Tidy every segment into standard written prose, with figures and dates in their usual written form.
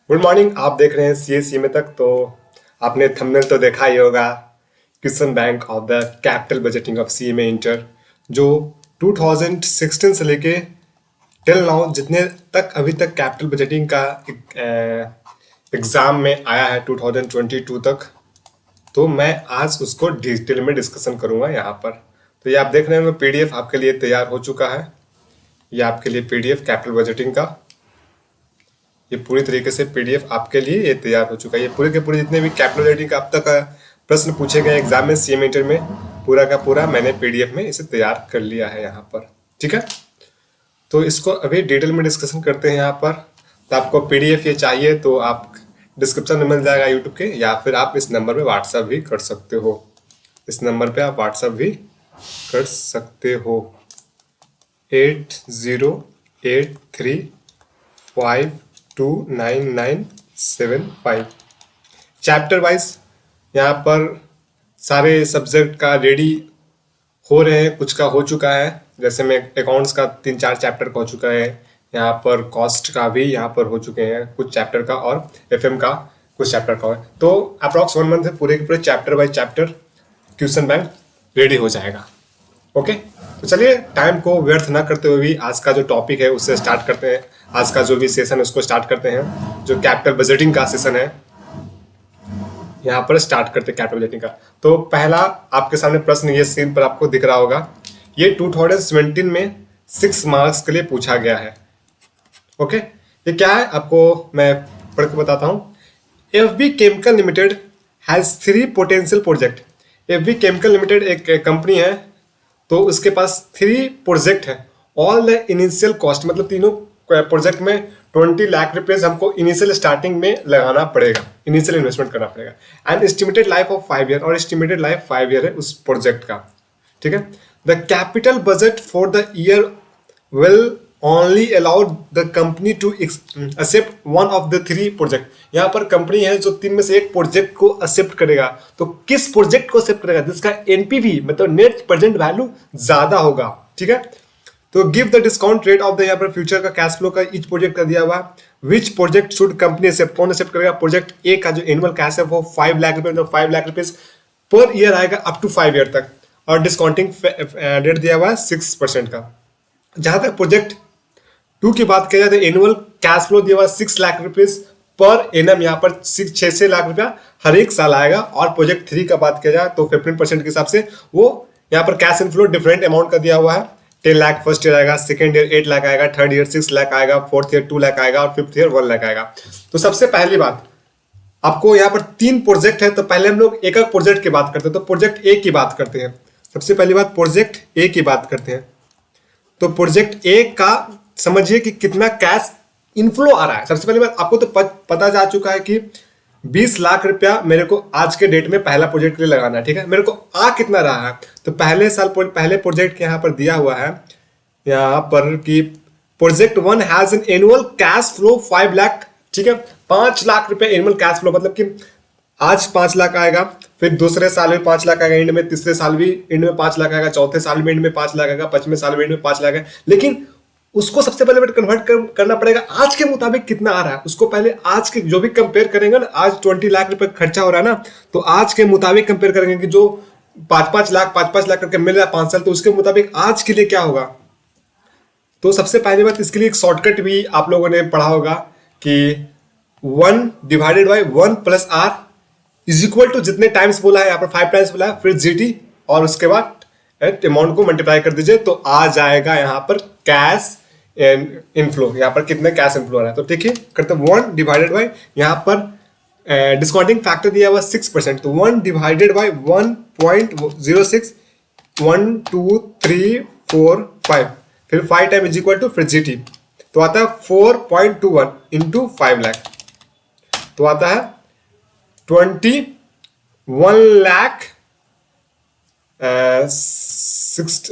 Good morning. आप देख रहे हैं सी में तक। तो आपने थंबनेल तो देखा ही होगा। Question bank of the capital budgeting of C में इंटर, जो 2016 से लेके टिल नाउ जितने तक अभी तक कैपिटल बजटिंग का एग्जाम में आया है 2022 तक, तो मैं आज उसको डिटेल में डिस्कशन करूंगा यहाँ पर। तो ये आप देख रहे हैं पीडीएफ आपके लिए तैयार हो चुका है। ये आपके लिए पीडीएफ कैपिटल बजटिंग का ये पूरी तरीके से पीडीएफ आपके लिए ये तैयार हो चुका है। ये पूरे के पूरे जितने भी कैपिटल रेटिंग का अब तक प्रश्न पूछे गए एग्जाम में सीएम इंटर में, पूरा का पूरा मैंने पीडीएफ में इसे तैयार कर लिया है यहाँ पर। ठीक है, तो इसको अभी डिटेल में डिस्कशन करते हैं यहाँ पर। तो आपको पीडीएफ ये चाहिए तो आप डिस्क्रिप्शन में मिल जाएगा यूट्यूब के, या फिर आप इस नंबर पे व्हाट्सएप भी कर सकते हो। इस नंबर पे आप व्हाट्सएप भी कर सकते हो 8083529975। चैप्टर वाइज यहाँ पर सारे सब्जेक्ट का रेडी हो रहे हैं, कुछ का हो चुका है। जैसे में अकाउंट्स का 3-4 चैप्टर का हो चुका है, यहाँ पर कॉस्ट का भी यहाँ पर हो चुके हैं कुछ चैप्टर का, और एफएम का कुछ चैप्टर का है। तो अप्रॉक्स 1 मंथ है, पूरे के पूरे chapter by chapter question bank ready हो जाएगा। ओके, तो चलिए टाइम को व्यर्थ ना करते हुए भी आज का जो टॉपिक है उससे स्टार्ट करते हैं। आज का जो भी सेशन है उसको स्टार्ट करते हैं, जो कैपिटल बजटिंग का सेशन है यहाँ पर स्टार्ट करते हैं कैपिटल बजटिंग का। तो पहला आपके सामने प्रश्न ये स्क्रीन पर आपको दिख रहा होगा, ये 2017 में 6 मार्क्स के लिए पूछा गया है। ओके, ये क्या है आपको मैं पढ़ के बताता हूँ। FB chemical limited has 3 potential project. FB chemical limited एक कंपनी है, तो उसके पास 3 प्रोजेक्ट है। ऑल द इनिशियल कॉस्ट, मतलब तीनों प्रोजेक्ट में 20 लाख रुपीज हमको इनिशियल स्टार्टिंग में लगाना पड़ेगा, इनिशियल इन्वेस्टमेंट करना पड़ेगा। And estimated life of 5 year, और एस्टिमेटेड लाइफ 5 ईयर है उस प्रोजेक्ट का। ठीक है, the capital budget for the year will only allowed the company to accept one of the 3 project. यहाँ पर कंपनी है जो 3 में से एक प्रोजेक्ट को एक्सेप्ट करेगा। तो किस प्रोजेक्ट को एक्सेप्ट करेगा? जिसका एनपीवी मतलब नेट प्रेजेंट वैल्यू ज्यादा होगा। ठीक है, तो give the discount rate of the, यहाँ पर फ्यूचर का कैश फ्लो का ईच प्रोजेक्ट का दिया हुआ। विच प्रोजेक्ट शुड कंपनी एक्सेप्ट, कौन एक्सेप्ट करेगा? प्रोजेक्ट ए का जो एनुअल कैश है वो 5 लाख रुपए, मतलब 5 लाख रुपीज पर ईयर आएगा अप टू 5 ईयर तक, और डिस्काउंटिंग रेट दिया हुआ है 6% का। जहां तक प्रोजेक्ट 2 की बात किया जाए तो एनुअल कैश फ्लो दिया हुआ 6 लाख रुपीज पर एनम, यहाँ पर 6 लाख रुपया हर एक साल आएगा। और प्रोजेक्ट 3 का बात किया जाए तो 15% के हिसाब से वो यहाँ पर कैश इनफ्लो डिफरेंट अमाउंट का दिया हुआ है। 10 लाख फर्स्ट ईयर आएगा, सेकंड ईयर 8 लाख आएगा, थर्ड ईयर 6 लाख आएगा, फोर्थ ईयर 2 लाख आएगा, और फिफ्थ ईयर 1 लाख आएगा। तो सबसे पहली बात, आपको यहाँ पर 3 प्रोजेक्ट है, तो पहले हम लोग एक एक प्रोजेक्ट की बात करते हैं। तो प्रोजेक्ट ए की बात करते हैं। सबसे पहली बात प्रोजेक्ट ए की बात करते हैं। तो प्रोजेक्ट ए का समझिए कि कितना कैश इनफ्लो आ रहा है। सबसे पहली बात, आपको तो पता जा चुका है कि 20 लाख रुपया मेरे को आज के डेट में पहला प्रोजेक्ट के लिए लगाना है। ठीक है, मेरे को आ कितना रहा है? तो पहले साल पहले प्रोजेक्ट के यहाँ पर दिया हुआ है यहाँ पर कि project 1 has an annual cash flow 5 lakh. ठीक है, 5 लाख रुपए एनुअल कैश फ्लो, मतलब कि आज 5 लाख आएगा, फिर दूसरे साल में 5 लाख आएगा एंड में, तीसरे साल भी एंड में 5 लाख आएगा, चौथे साल में एंड में 5 लाख आएगा, 5वें साल में एंड में 5 लाख आएगा। लेकिन उसको सबसे पहले कन्वर्ट करना पड़ेगा आज के मुताबिक कितना आ रहा है। उसको पहले आज के जो भी कंपेयर करेंगे ना, आज 20 लाख रुपए खर्चा हो रहा है ना, तो आज के मुताबिक कंपेयर करेंगे कि जो 5-5 लाख करके मिल रहा है 5 साल, तो उसके मुताबिक आज के लिए क्या होगा। तो सबसे पहली बात, इसके लिए एक शॉर्टकट भी आप लोगों ने पढ़ा होगा कि 1 divided by 1 plus R is equal to, जितने टाइम्स बोला है यहाँ पर 5 टाइम्स बोला है, फिर जीटी, और उसके बाद अमाउंट को मल्टीप्लाई कर दीजिए, तो आ जाएगा यहाँ पर कैश इनफ्लो। यहाँ पर कितने कैश इनफ्लो आ रहा है। तो ठीक है, करते 1 डिवाइडेड बाई, यहाँ पर डिस्काउंटिंग फैक्टर दिया हुआ 6%, तो 1 डिवाइडेड बाई 1.06, 1 2 3 4 5, फिर 5 टाइम इज इक्वल टू फिर जीटी, तो आता है 4.21 इंटू 5 लाख, तो आता है 21 लाख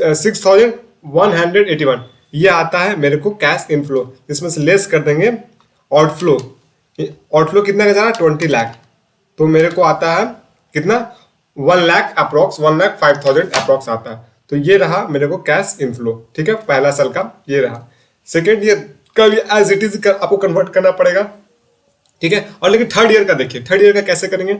6,181। ये आता है मेरे को कैश इनफ्लो। इसमें से लेस कर देंगे आउटफ्लो। आउटफ्लो कितना का जा रहा है? 20 लाख। तो मेरे को आता है कितना? 1 लाख अप्रॉक्स, 1,05,000 अप्रॉक्स आता है। तो ये रहा मेरे को कैश इनफ्लो। ठीक है, पहला साल का ये रहा। सेकेंड ईयर का भी एज इट इज आपको कन्वर्ट करना पड़ेगा। ठीक है। और लेकिन थर्ड ईयर का देखिए, थर्ड ईयर का कैसे करेंगे,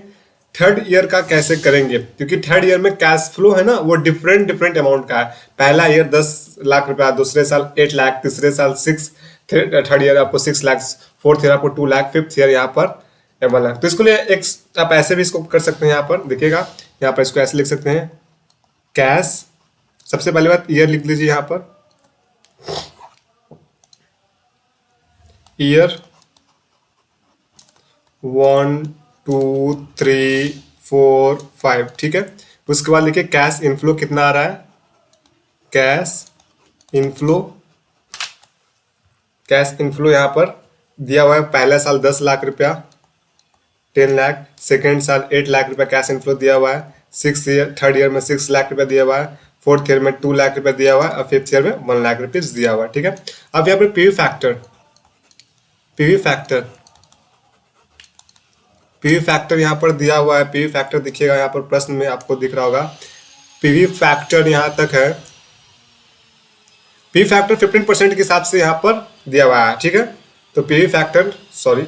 थर्ड ईयर का कैसे करेंगे, क्योंकि थर्ड ईयर में कैश फ्लो है ना वो डिफरेंट डिफरेंट अमाउंट का है। पहला ईयर 10 लाख रुपया, दूसरे साल 8 लाख, तीसरे साल 6, थर्ड ईयर आपको 6 लाख, फोर्थ ईयर आपको 2 लाख, फिफ्थ ईयर यहाँ पर 1 लाख। तो इसको लिए एक आप ऐसे भी इसको कर सकते हैं, यहाँ पर देखिएगा, यहाँ पर इसको ऐसे लिख सकते हैं, कैश, सबसे पहली बात ईयर लिख लीजिए यहाँ पर, ईयर 1 2 3 4 5, ठीक है। उसके बाद लिखिए कैश इनफ्लो कितना आ रहा है, कैश इनफ्लो, कैश इनफ्लो यहाँ पर दिया हुआ है, पहला साल 10 लाख रुपया 10 लाख, सेकेंड साल 8 लाख रुपया कैश इनफ्लो दिया हुआ है, थर्ड ईयर में 6 लाख रुपया दिया हुआ है, फोर्थ ईयर में 2 लाख रुपया दिया हुआ है, और फिफ्थ ईयर में 1 लाख रुपीज दिया हुआ है, ठीक है। अब यहाँ पर PV factor, PV factor, PV factor यहाँ पर दिया हुआ है, पीवी फैक्टर दिखिएगा यहाँ पर प्रश्न में आपको दिख रहा होगा, पीवी फैक्टर यहाँ तक है, पीवी फैक्टर 15% के हिसाब से यहाँ पर दिया हुआ है, ठीक है। तो PV factor, sorry,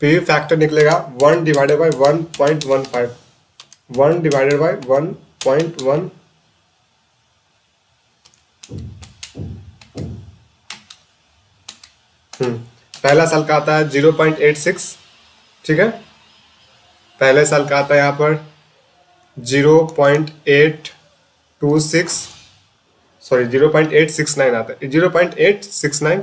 PV factor निकलेगा 1 डिवाइडेड बाई 1.15, 1 डिवाइडेड बाई 1.1, पहला साल का आता है 0.86, ठीक है, पहले साल का आता है यहाँ पर 0.826, सॉरी 0.869 आता है, 0.869,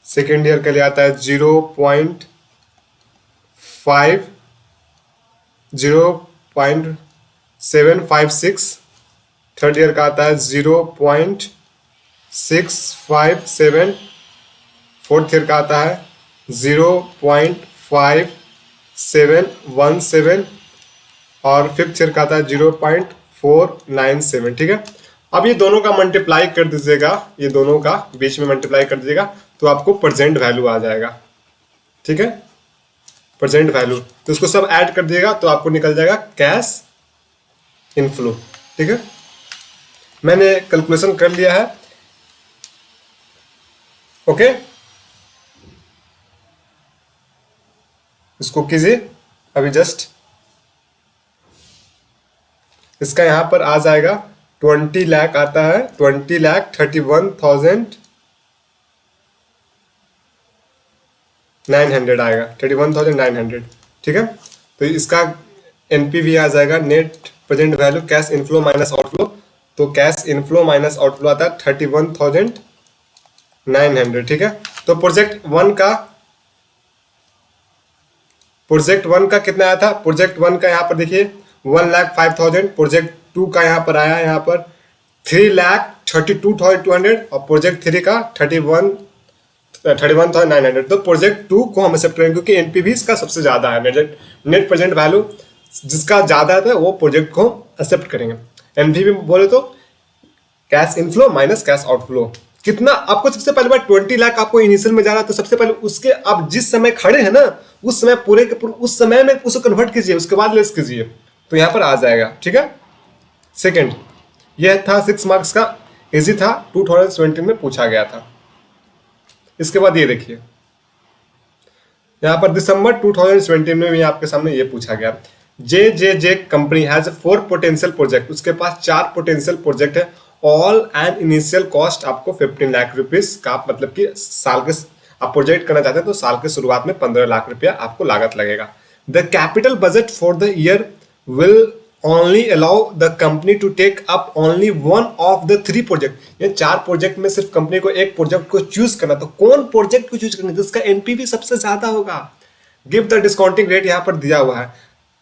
सेकेंड ईयर के लिए आता है 0.756, थर्ड ईयर का आता है 0.657, फोर्थ ईयर का आता है 0.5717, और फिफ्थ ईयर का आता है 0.497, ठीक है। अब ये दोनों का मल्टीप्लाई कर दीजिएगा, ये दोनों का बीच में मल्टीप्लाई कर दीजिएगा तो आपको प्रेजेंट वैल्यू आ जाएगा, ठीक है, प्रेजेंट वैल्यू। तो उसको सब ऐड कर दिएगा तो आपको निकल जाएगा कैश इनफ्लो, ठीक है। मैंने कैलकुलेशन कर लिया है, ओके, इसको कीजिए अभी जस्ट, इसका यहां पर आ जाएगा 20 लाख आता है, 20,31,900 आएगा, 31,900, ठीक है। तो इसका एनपीवी आ जाएगा, net present value cash inflow minus outflow, तो कैश इनफ्लो माइनस आउटफ्लो आता है 31,900, ठीक है। तो प्रोजेक्ट वन का कितना आया था, प्रोजेक्ट वन का यहाँ पर देखिए 1,05,000, प्रोजेक्ट टू का यहाँ पर आया, यहाँ पर 3,32,200, और प्रोजेक्ट थ्री का 31,900। तो प्रोजेक्ट टू को हम एक्सेप्ट करेंगे क्योंकि एनपीवी इसका सबसे ज्यादा है, नेट प्रेजेंट वैल्यू जिसका ज्यादा है वो प्रोजेक्ट को एक्सेप्ट करेंगे। एनपीवी बोले तो cash inflow minus cash outflow, कितना आपको सबसे पहले बार 20 लाख आपको इनिशियल में जा रहा है, तो सबसे पहले उसके आप जिस समय खड़े हैं ना उस समय पूरे के पूरे उस समय में उसको कन्वर्ट कीजिए, उसके बाद लेस कीजिए, तो यहां पर आ जाएगा, ठीक है। सेकंड, यह था 6 मार्क्स का, इजी था, 2017 में पूछा गया था। इसके बाद ये देखिए यहां पर दिसंबर 2017 में भी आपके सामने ये पूछा गया, जे कंपनी हैज 4 पोटेंशियल प्रोजेक्ट, उसके पास 4 पोटेंशियल प्रोजेक्ट है, ऑल एंड इनिशियल कॉस्ट आपको 15 लाख रुपीज का, मतलब कि साल के आप प्रोजेक्ट करना चाहते हैं तो साल के शुरुआत में 15 लाख रुपया आपको लागत लगेगा। The capital budget for the year will only allow the company to take up only one of the 3 project, ये 4 प्रोजेक्ट में सिर्फ कंपनी को एक प्रोजेक्ट को चूज करना, तो कौन प्रोजेक्ट को चूज करना जिसका एनपीवी सबसे ज्यादा होगा। गिव द डिस्काउंटिंग रेट यहाँ पर दिया हुआ है।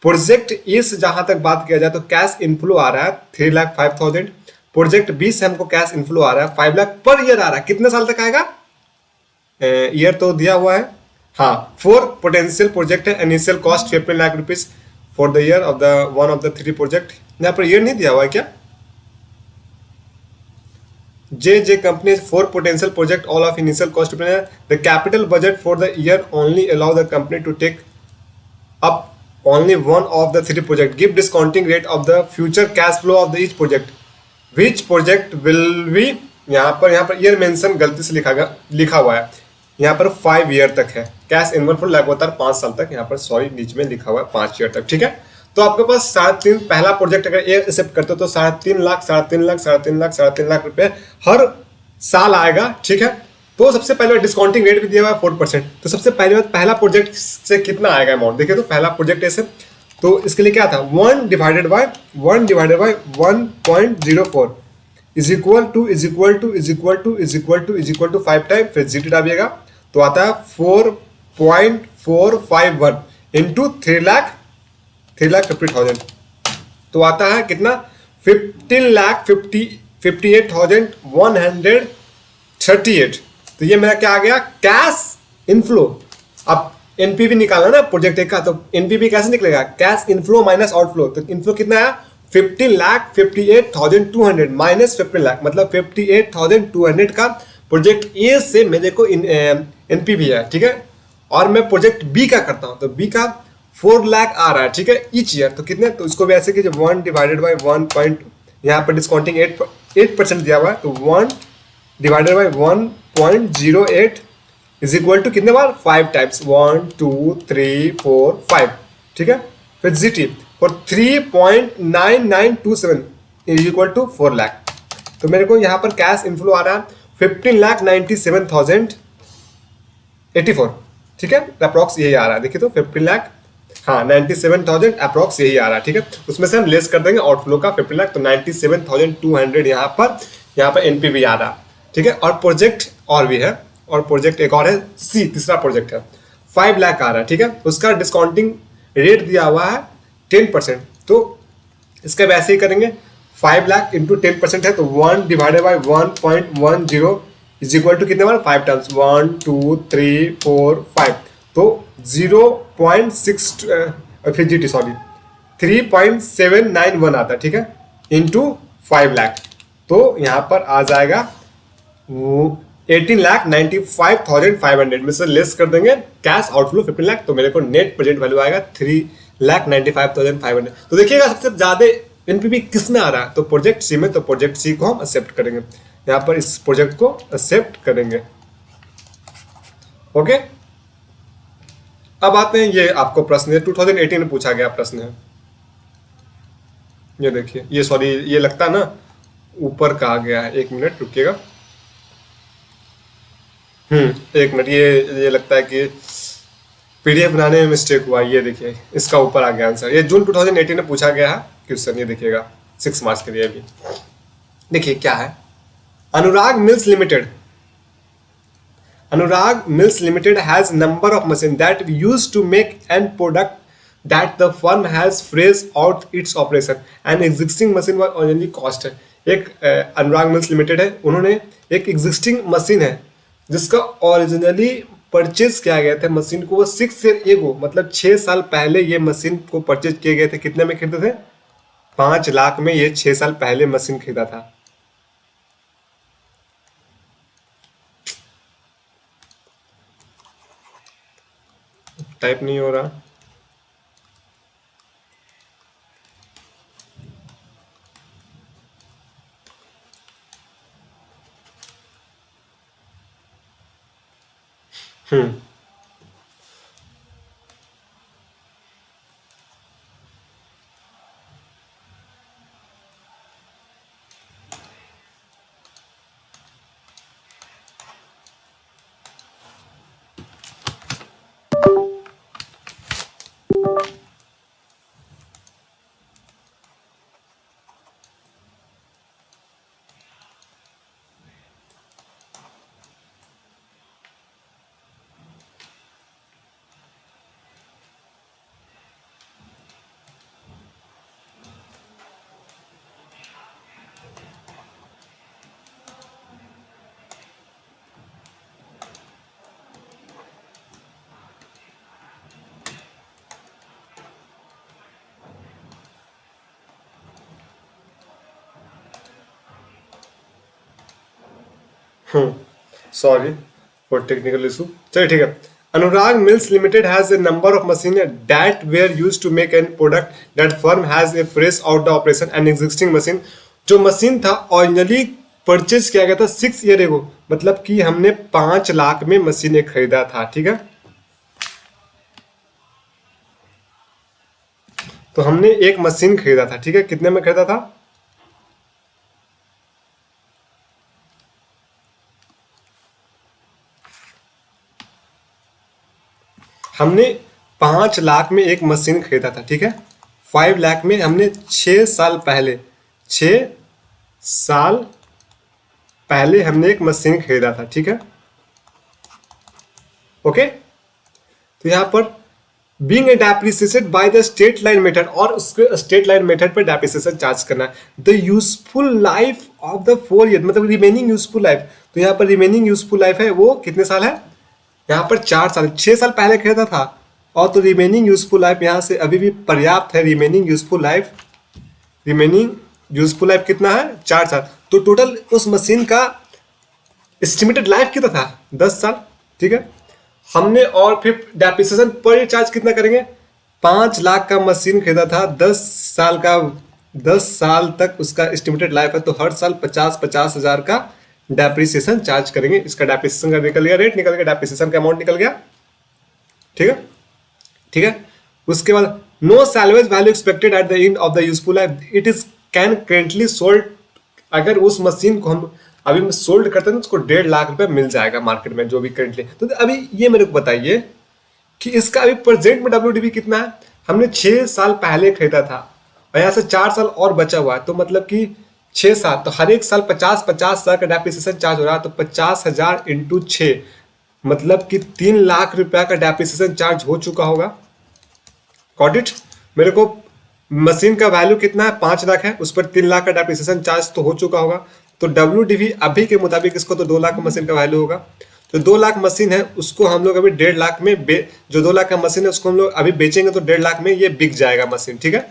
प्रोजेक्ट ए से जहां तक बात किया जाए तो कैश इनफ्लो आ रहा है 3,05,000, प्रोजेक्ट बी से हमको कैश इनफ्लो आ रहा है 5 लाख पर ईयर आ रहा है, कितने साल तक आएगा, ईयर तो दिया हुआ है, हाँ 4 पोटेंशियल प्रोजेक्ट है, initial cost 15 lakh rupees for the year of the one of the 3 project, यहाँ पर ईयर नहीं दिया हुआ है क्या, J company 4 potential project all of initial cost, the capital budget for the year only allow the company to take up only one of the 3 project, give discounting rate of the future cash flow of the each project, which project will be, यहाँ पर year mention गलती से लिखा हुआ है, यहाँ पर 5 year तक है। कैश इन्वॉल्व लगातार 5 साल तक, यहाँ पर सॉरी बीच में लिखा हुआ है 5 ईयर तक, ठीक है। तो आपके पास 3.5 पहला प्रोजेक्ट अगर ये एक्सेप्ट करते हो तो 3.5 लाख रुपए हर साल आएगा, ठीक है। तो सबसे पहले डिस्काउंटिंग रेट भी दिया हुआ है 4%। तो सबसे पहले बात पहला प्रोजेक्ट से कितना आएगा अमाउंट देखिए। तो पहला प्रोजेक्ट ऐसे, तो इसके लिए क्या था 1 divided by 1.04 is equal to 5 time, फिर जीटी डालिएगा तो आता है 4.451 इंटू 3,50,000 तो आता है कितना 15,58,138। तो ये मेरा क्या आ गया कैश इनफ्लो। अब एनपीवी निकालना ना प्रोजेक्ट एक का, तो एनपीवी कैसे निकलेगा कैश इनफ्लो माइनस आउटफ्लो। तो इनफ्लो कितना आया 15,58,200 माइनस 15 लाख, मतलब 58,200 का प्रोजेक्ट ए से मेरे को एनपीवी है, ठीक है। और मैं प्रोजेक्ट बी का करता हूं तो बी का 4 लाख आ रहा है, ठीक है, ईच ईयर। तो कितने, तो इसको भी ऐसे कीजिए 1 डिवाइडेड बाय 1 पॉइंट, यहाँ पर डिस्काउंटिंग 8% दिया हुआ है, तो 1 divided by 1.08 is equal to कितने बार 5 टाइम्स 1 2 3 4 5, ठीक है। फिर GT for 3.9927 is equal to 4 lakh. तो मेरे को यहाँ पर कैश इनफ्लो आ रहा है 15,97,084, ठीक है, अप्रॉक्स यही आ रहा है। देखिए तो 15 लाख, हाँ 97,000 अप्रॉक्स यही आ रहा है, ठीक है। उसमें से हम लेस कर देंगे आउटफ्लो का 15 लाख, तो 97,200 यहाँ पर एनपीवी आ रहा, ठीक है। और प्रोजेक्ट और भी है, और प्रोजेक्ट एक और है सी, तीसरा प्रोजेक्ट है 5 लाख आ रहा है, ठीक है। उसका डिस्काउंटिंग रेट दिया हुआ है 10%। तो इसका वैसे ही करेंगे 5 लाख इंटू 10% है, तो 1 divided by 1.10 is equal to कितने बार 5 टाइम्स 1 2 3 4 5, तो 0.6 फिर जीटी सॉरी 3.791 आता है, ठीक है, इंटू 5 लाख। तो यहाँ पर आ जाएगा 18,95,500 में से लेस कर देंगे कैश आउटफ्लो 15 लाख, तो मेरे को नेट प्रेजेंट वैल्यू आएगा 3,95,500। तो देखिएगा सबसे ज्यादा एनपीवी किस में आ रहा है, तो प्रोजेक्ट सी में, तो प्रोजेक्ट सी को हम एक्सेप्ट करेंगे, यहाँ पर इस प्रोजेक्ट को एक्सेप्ट करेंगे, ओके। अब आते हैं, ये आपको प्रश्न है 2018 में पूछा गया प्रश्न है, ये देखिए, ये सॉरी ये लगता है ना ऊपर का आ गया है, 1 मिनट रुकिएगा, 1 मिनट, ये लगता है कि पीडीएफ बनाने में मिस्टेक हुआ। ये देखिए इसका ऊपर आ गया आंसर, ये जून 2018 में पूछा गया है क्वेश्चन, ये देखिएगा 6 मार्क्स के लिए भी। देखिए क्या है, Anurag mills limited has number of machine that use to make an product that the firm has फ्रेज out its operation and existing machine were originally cost है। एक अनुराग मिल्स लिमिटेड है, उन्होंने एक एग्जिस्टिंग मशीन है जिसका ओरिजिनली परचेज किया गया था मशीन को, वो 6 ईयर एगो मतलब 6 साल पहले ये मशीन को परचेज किए गए थे। कितने में खरीदे थे 5 लाख में, ये 6 साल पहले मशीन खरीदा था। टाइप नहीं हो रहा, सॉरी फॉर टेक्निकल इशू। चलिए ठीक है, Anurag mills limited has a number of machine that were use to make an product that firm has a fresh out the operation and existing machine. जो machine था originally purchase किया गया था 6 year ago, मतलब कि हमने 5 लाख में मशीन एक खरीदा था, ठीक है। तो हमने एक मशीन खरीदा था, ठीक है। कितने में खरीदा था? हमने 5 लाख में एक मशीन खरीदा था, ठीक है। 5 लाख में हमने 6 साल पहले, 6 साल पहले हमने एक मशीन खरीदा था, ठीक है। ओके, तो यहां पर being depreciated by the straight line method, और उसके स्ट्रेट लाइन मेथड पर डेप्रिसिएशन चार्ज करना है। The useful life of the 4 year, मतलब रिमेनिंग यूजफुल लाइफ, तो यहाँ पर रिमेनिंग यूजफुल लाइफ है वो कितने साल है? यहाँ पर 4 साल, 6 साल पहले खरीदा था, और तो रिमेनिंग यूजफुल लाइफ यहाँ से अभी भी पर्याप्त है। Remaining useful life, remaining useful life कितना है? 4 साल। तो टोटल उस मशीन का एस्टिमेटेड लाइफ कितना था? 10 साल, ठीक है। हमने और फिर डेप्रिसिएशन पर चार्ज कितना करेंगे? 5 लाख का मशीन खरीदा था, 10 साल का, 10 साल तक उसका एस्टिमेटेड लाइफ है, तो हर साल 50-50 हजार का डेप्रिसिएशन चार्ज करेंगे। इसका डेप्रिसिएशन का निकल गया, रेट निकल गया, डेप्रिसिएशन का अमाउंट निकल गया, ठीक है, ठीक है। उसके बाद no salvage value expected at the end of the useful life, it is can currently sold. अगर उस मशीन को हम अभी सोल्ड करते हैं तो उसको 1.5 लाख रुपए मिल जाएगा मार्केट में, जो भी करेंटली। तो अभी ये मेरे को बताइए कि इसका अभी प्रेजेंट में डब्ल्यूडीवी कितना है? हमने 6 साल पहले खरीदा था, और यहाँ से 4 साल और बचा हुआ है, तो मतलब कि 6 साल, तो हर एक साल 50-50 हजार का डेप्रिसिएशन चार्ज हो रहा है, तो 50,000 इंटू 6, मतलब कि 3 लाख रुपया का डेप्रिसिएशन चार्ज हो चुका होगा। Got it? मेरे को मशीन का वैल्यू कितना है? 5 लाख है, उस पर 3 लाख का डेप्रिसिएशन चार्ज तो हो चुका होगा। तो डब्ल्यूडीवी अभी के मुताबिक इसको तो 2 लाख का मशीन का वैल्यू होगा। तो 2 लाख मशीन है, उसको हम लोग अभी 1.5 लाख में जो 2 लाख का मशीन है उसको हम लोग अभी बेचेंगे, तो 1.5 लाख में ये बिक जाएगा मशीन, ठीक है।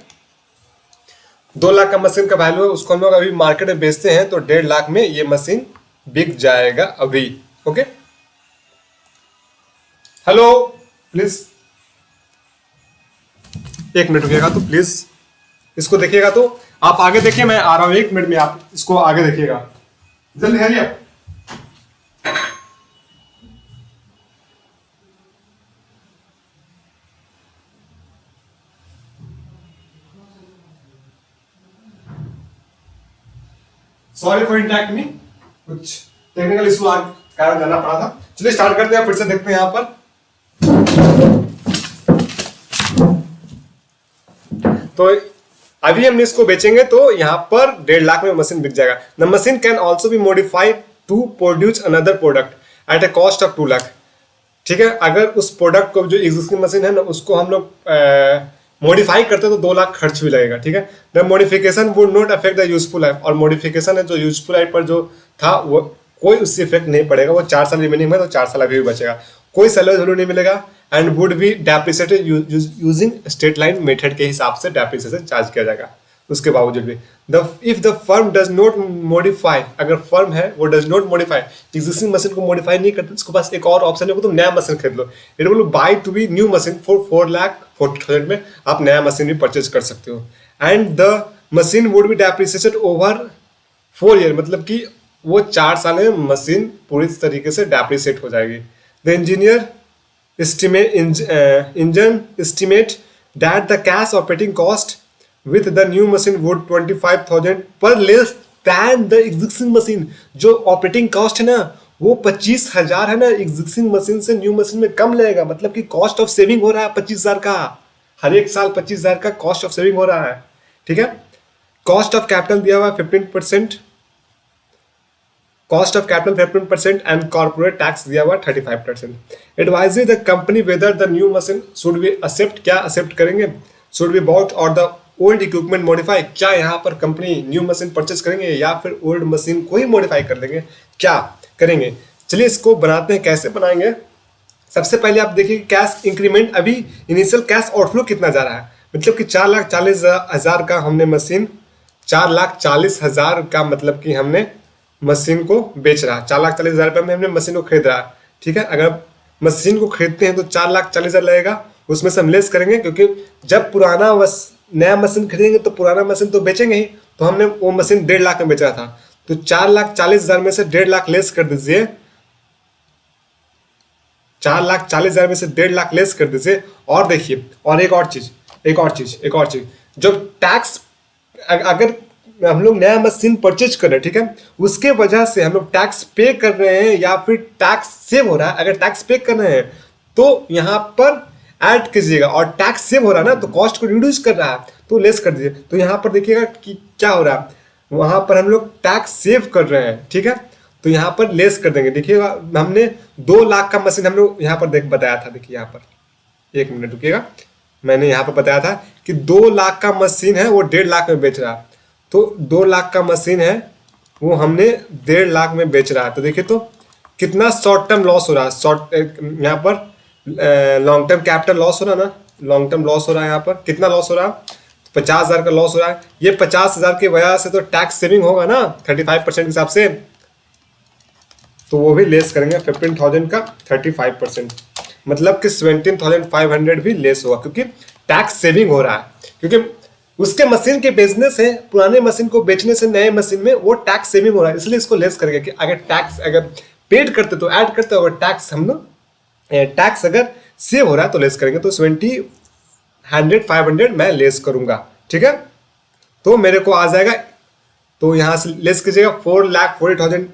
2 लाख का मशीन का वैल्यू है, उसको हम लोग अभी मार्केट में बेचते हैं, तो 1.5 लाख में ये मशीन बिक जाएगा अभी। ओके, हेलो, प्लीज 1 मिनट रुकिएगा, तो प्लीज इसको देखिएगा। तो आप आगे देखिए, मैं आ रहा हूं 1 मिनट में, आप इसको आगे देखिएगा, जल्दी आइए आप। सॉरी फॉर इंटरप्ट मी, कुछ टेक्निकल इशू आ कारण जाना पड़ा था। चलिए स्टार्ट करते हैं, फिर से देखते हैं यहाँ पर। तो अभी हम इसको बेचेंगे, तो यहाँ पर 1.5 लाख में मशीन बिक जाएगा। The machine can also be modified to produce another product at a cost of 2 lakh, ठीक है। अगर उस प्रोडक्ट को, जो एग्जिस्टिंग मशीन है ना, उसको हम लोग मॉडिफाई करते हैं तो 2 लाख खर्च भी लगेगा, ठीक है। The modification would not affect the useful life, और मॉडिफिकेशन है जो यूजफुल लाइफ पर जो था वो कोई उससे इफेक्ट नहीं पड़ेगा। वो 4 साल रिमेनिंग है, तो 4 साल अभी भी बचेगा, कोई सैलरी वैल्यू नहीं मिलेगा। And would be depreciated using straight line method के हिसाब से डेप्रिसिएशन चार्ज किया जाएगा। उसके बावजूद भी if the firm does not modify, अगर फर्म है वो does not modify, existing machine को मॉडिफाई नहीं करते, उसके पास एक और ऑप्शन है, वो तो नया मशीन खरीद लो। It will buy to be new machine for 4,40,000 में आप नया मशीन भी परचेज कर सकते हो। And the machine would be depreciated over 4 year, मतलब कि वो 4 साल में मशीन पूरी तरीके से डेप्रिसिएट हो जाएगी। The engineer engine estimate that the cash operating cost with the new machine would 25,000 per less than the existing machine। जो ऑपरेटिंग कॉस्ट है ना वो 25,000 है ना, एग्जिस्टिंग मशीन से न्यू मशीन में कम लगेगा, मतलब कि कॉस्ट ऑफ सेविंग हो रहा है 25,000 का, हर एक साल 25,000 का कॉस्ट ऑफ सेविंग हो रहा है, ठीक है। कॉस्ट ऑफ कैपिटल दिया हुआ 15%, cost of capital 15% and corporate tax दिया हुआ 35%। Advisory the company whether the new machine should be accept, क्या एक्सेप्ट करेंगे, शुड बी बॉट और द ओल्ड इक्विपमेंट मॉडिफाई, क्या यहाँ पर कंपनी न्यू मशीन परचेज करेंगे या फिर ओल्ड मशीन को ही मॉडिफाई कर देंगे, क्या करेंगे। चलिए इसको बनाते हैं, कैसे बनाएंगे। सबसे पहले आप देखिए कैश इंक्रीमेंट, अभी इनिशियल कैश आउटफ्लो कितना जा रहा है, मतलब कि 4,40,000 का हमने मशीन, 4,40,000 का मतलब कि हमने मशीन को बेच रहा है, 4,40,000 रुपये में हमने मशीन को खरीद रहा है, ठीक है। अगर मशीन को खरीदते हैं तो 4,40,000 लगेगा, उसमें से हम लेस करेंगे, क्योंकि जब नया मशीन खरीदेंगे तो पुराना मशीन तो बेचेंगे ही, तो हमने वो मशीन 1.5 लाख में बेच रहा था, तो 4,40,000 में से 1.5 लाख लेस कर दीजिए, 4,40,000 में से 1.5 लाख लेस कर दीजिए। और देखिए, और एक और चीज, जब टैक्स अगर हम लोग नया मशीन परचेज कर रहे हैं, ठीक है, उसके वजह से हम लोग टैक्स पे कर रहे हैं या फिर टैक्स सेव हो रहा है, अगर टैक्स पे कर रहे हैं तो यहाँ पर ऐड कीजिएगा, और टैक्स सेव हो रहा है ना, तो कॉस्ट को रिड्यूस कर रहा है तो लेस कर दीजिए। तो यहाँ पर देखिएगा कि क्या हो रहा है, वहां पर हम लोग टैक्स सेव कर रहे हैं, ठीक है, तो यहाँ पर लेस कर देंगे। देखिएगा, हमने 2 लाख का मशीन हम लोग यहाँ पर बताया था। देखिए यहाँ पर 1 मिनट रुकिएगा, मैंने यहाँ पर बताया था कि 2 लाख का मशीन है, वो 1.5 लाख में बेच रहा है। तो 2 लाख का मशीन है, वो हमने 1.5 लाख में बेच रहा है। तो देखिए तो कितना शॉर्ट टर्म लॉस हो रहा है, यहाँ पर लॉन्ग टर्म कैपिटल लॉस हो रहा है ना, लॉन्ग टर्म लॉस हो रहा है। यहाँ पर कितना लॉस हो रहा है, 50,000 का लॉस हो रहा है। ये 50,000 की वजह से तो टैक्स सेविंग होगा ना 35% के हिसाब से, तो वो भी लेस करेंगे 15,000 का 35%, मतलब कि 17,500 भी लेस होगा, क्योंकि टैक्स सेविंग हो रहा है। क्योंकि उसके मशीन के बेचने से, पुराने मशीन को बेचने से नए मशीन में वो टैक्स सेविंग हो रहा है, इसलिए इसको लेस करेंगे। कि अगर टैक्स अगर पेड करते तो ऐड करते, अगर टैक्स हम लोग टैक्स अगर सेव हो रहा है तो लेस करेंगे। तो 20,500 मैं लेस करूंगा, ठीक है, तो मेरे को आ जाएगा। तो यहां से लेस कीजिएगा 4,40,000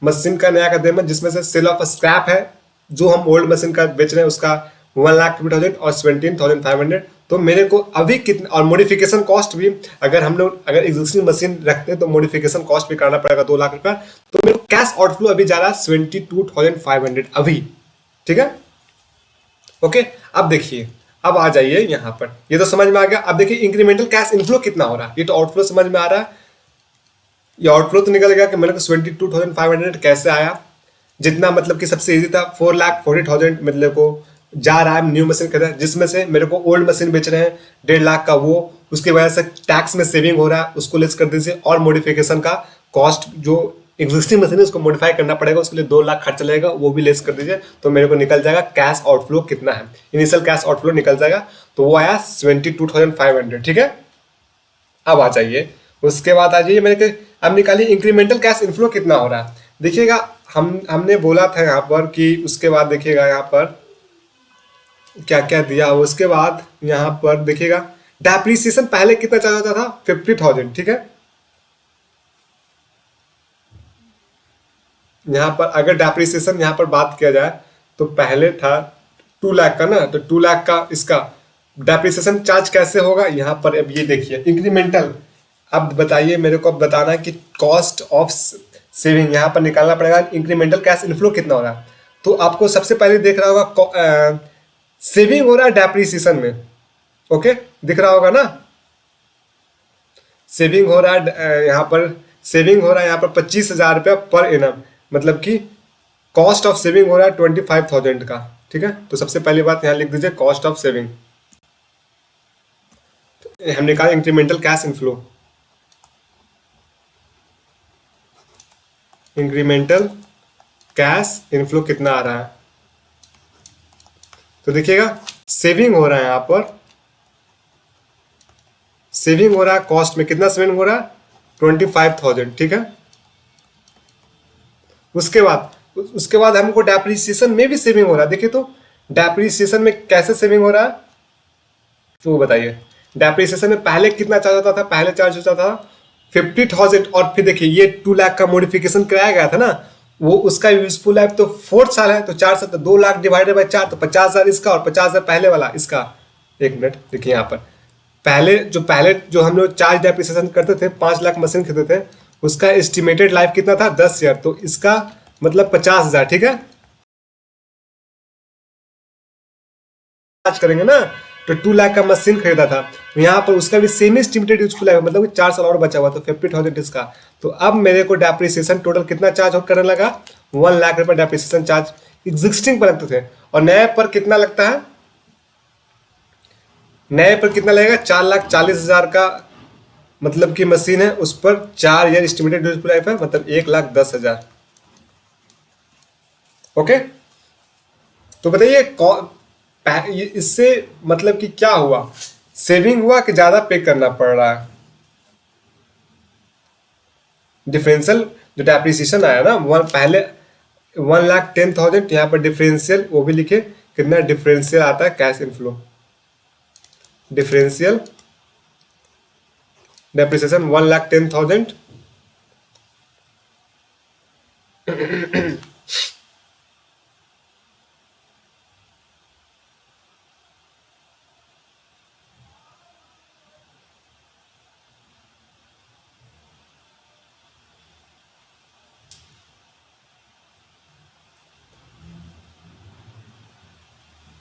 मशीन का नया का देना, जिसमें से सेल ऑफ स्क्रैप है, जो हम ओल्ड मशीन का बेच रहे हैं उसका 1,50,000 और 17,500। तो मेरे को अभी कितना, और मॉडिफिकेशन कॉस्ट भी, अगर हम लोग अगर एग्जिस्टिंग मशीन रखते हैं तो मॉडिफिकेशन कॉस्ट भी करना पड़ेगा 2 लाख रुपया। तो मेरे को कैश आउटफ्लो अभी जा रहा है 22,500 अभी, ठीक है। ओके, अब देखिए, अब आ जाइए यहाँ पर, ये तो समझ में आ गया। अब देखिए इंक्रीमेंटल कैश इनफ्लो कितना हो रहा है, ये तो आउटफ्लो समझ में आ रहा है। ये आउटफ्लो तो निकल गया कि मेरे को 22,500 कैसे आया, जितना मतलब कि सबसे इजी था 4,40,000 मतलब को जा रहा है न्यू मशीन खरीदा, जिसमें से मेरे को ओल्ड मशीन बेच रहे हैं 1.5 लाख का, वो उसकी वजह से टैक्स में सेविंग हो रहा है, उसको लेस कर दीजिए। और मॉडिफिकेशन का कॉस्ट, जो एग्जिस्टिंग मशीन है उसको मॉडिफाई करना पड़ेगा, उसके लिए 2 लाख खर्चा लगेगा, वो भी लेस कर दीजिए। तो मेरे को निकल जाएगा कैश आउटफ्लो कितना है, इनिशियल कैश आउटफ्लो निकल जाएगा, तो वो आया 22,500, ठीक है। अब आ जाइए, उसके बाद आ जाइए, मैंने अब निकालिए इंक्रीमेंटल कैश इनफ्लो कितना हो रहा है। देखिएगा, हमने बोला था यहाँ पर कि उसके बाद देखिएगा यहाँ पर क्या क्या दिया। उसके बाद यहाँ पर देखिएगा डेप्रिसिएशन पहले कितना चार्ज होता था, 50,000, ठीक है। यहाँ पर अगर डेप्रिसिएशन यहाँ पर बात किया जाए तो पहले था 2 लाख का ना, तो 2 लाख का इसका डेप्रिसिएशन चार्ज कैसे होगा यहाँ पर। अब ये देखिए इंक्रीमेंटल, अब बताइए मेरे को, अब बताना है कि कॉस्ट ऑफ सेविंग यहाँ पर निकालना पड़ेगा, इंक्रीमेंटल कैश इनफ्लो कितना हो रहा है। तो आपको सबसे पहले देख रहा होगा सेविंग हो रहा है डेप्रिसिएशन में, ओके, दिख रहा होगा ना, सेविंग हो रहा है यहाँ पर, सेविंग हो रहा है यहाँ पर 25,000 रुपया पर एनम, मतलब कि कॉस्ट ऑफ सेविंग हो रहा है 25,000 का, ठीक है। तो सबसे पहली बात यहाँ लिख दीजिए कॉस्ट ऑफ सेविंग। हम निकाले incremental cash inflow, incremental cash inflow कितना आ रहा है। तो देखिएगा सेविंग हो रहा है, यहाँ पर सेविंग हो रहा है, कॉस्ट में कितना सेविंग हो रहा है 25,000, ठीक है। उसके बाद हमको डेप्रिसिएशन में भी सेविंग हो रहा है। देखिए तो डेप्रिसिएशन में कैसे सेविंग हो रहा है, तो वो बताइए। डेप्रिसिएशन में पहले कितना चार्ज होता था, पहले चार्ज होता था 50,000, और फिर देखिए ये 2 लाख का मॉडिफिकेशन कराया गया था ना, वो उसका यूजफुल लाइफ तो 4 साल है, तो 4 साल, तो 2 लाख डिवाइडेड बाय 4, तो 50,000 इसका और 50,000 पहले वाला इसका। 1 मिनट देखिए यहाँ पर, पहले जो हम लोग चार्ज डेप्रिसिएशन करते थे, 5 लाख मशीन खरीदते थे, उसका एस्टिमेटेड लाइफ कितना था 10 ईयर, तो इसका मतलब 50,000, ठीक है। चार्ज करेंगे ना, तो 2 लाख का मशीन खरीदा था, यहाँ पर उसका भी सेम एस्टिमेटेड यूजफुल लाइफ, मतलब 4 साल और बचा हुआ, तो 50,000 इसका। तो अब मेरे को डेप्रिसिएशन टोटल कितना चार्ज करने लगा, 1 लाख रुपए डेप्रिसिएशन चार्ज एग्जिस्टिंग पर लगते थे, और नए पर कितना लगता है, नए पर कितना लगेगा 4,40,000 का, मतलब कि मशीन है, उस पर 4 ईयर एस्टिमेटेड यूजफुल लाइफ है, मतलब 1,10,000, ओके। तो बताइए इससे मतलब कि क्या हुआ, सेविंग हुआ कि ज्यादा पे करना पड़ रहा है। डिफरेंशियल जो डेप्रिसिएशन आया ना वन पहले 1,10,000, यहाँ पर डिफरेंशियल वो भी लिखे कितना डिफरेंशियल आता है कैश इनफ्लो, डिफरेंशियल डेप्रिसिएशन 1,10,000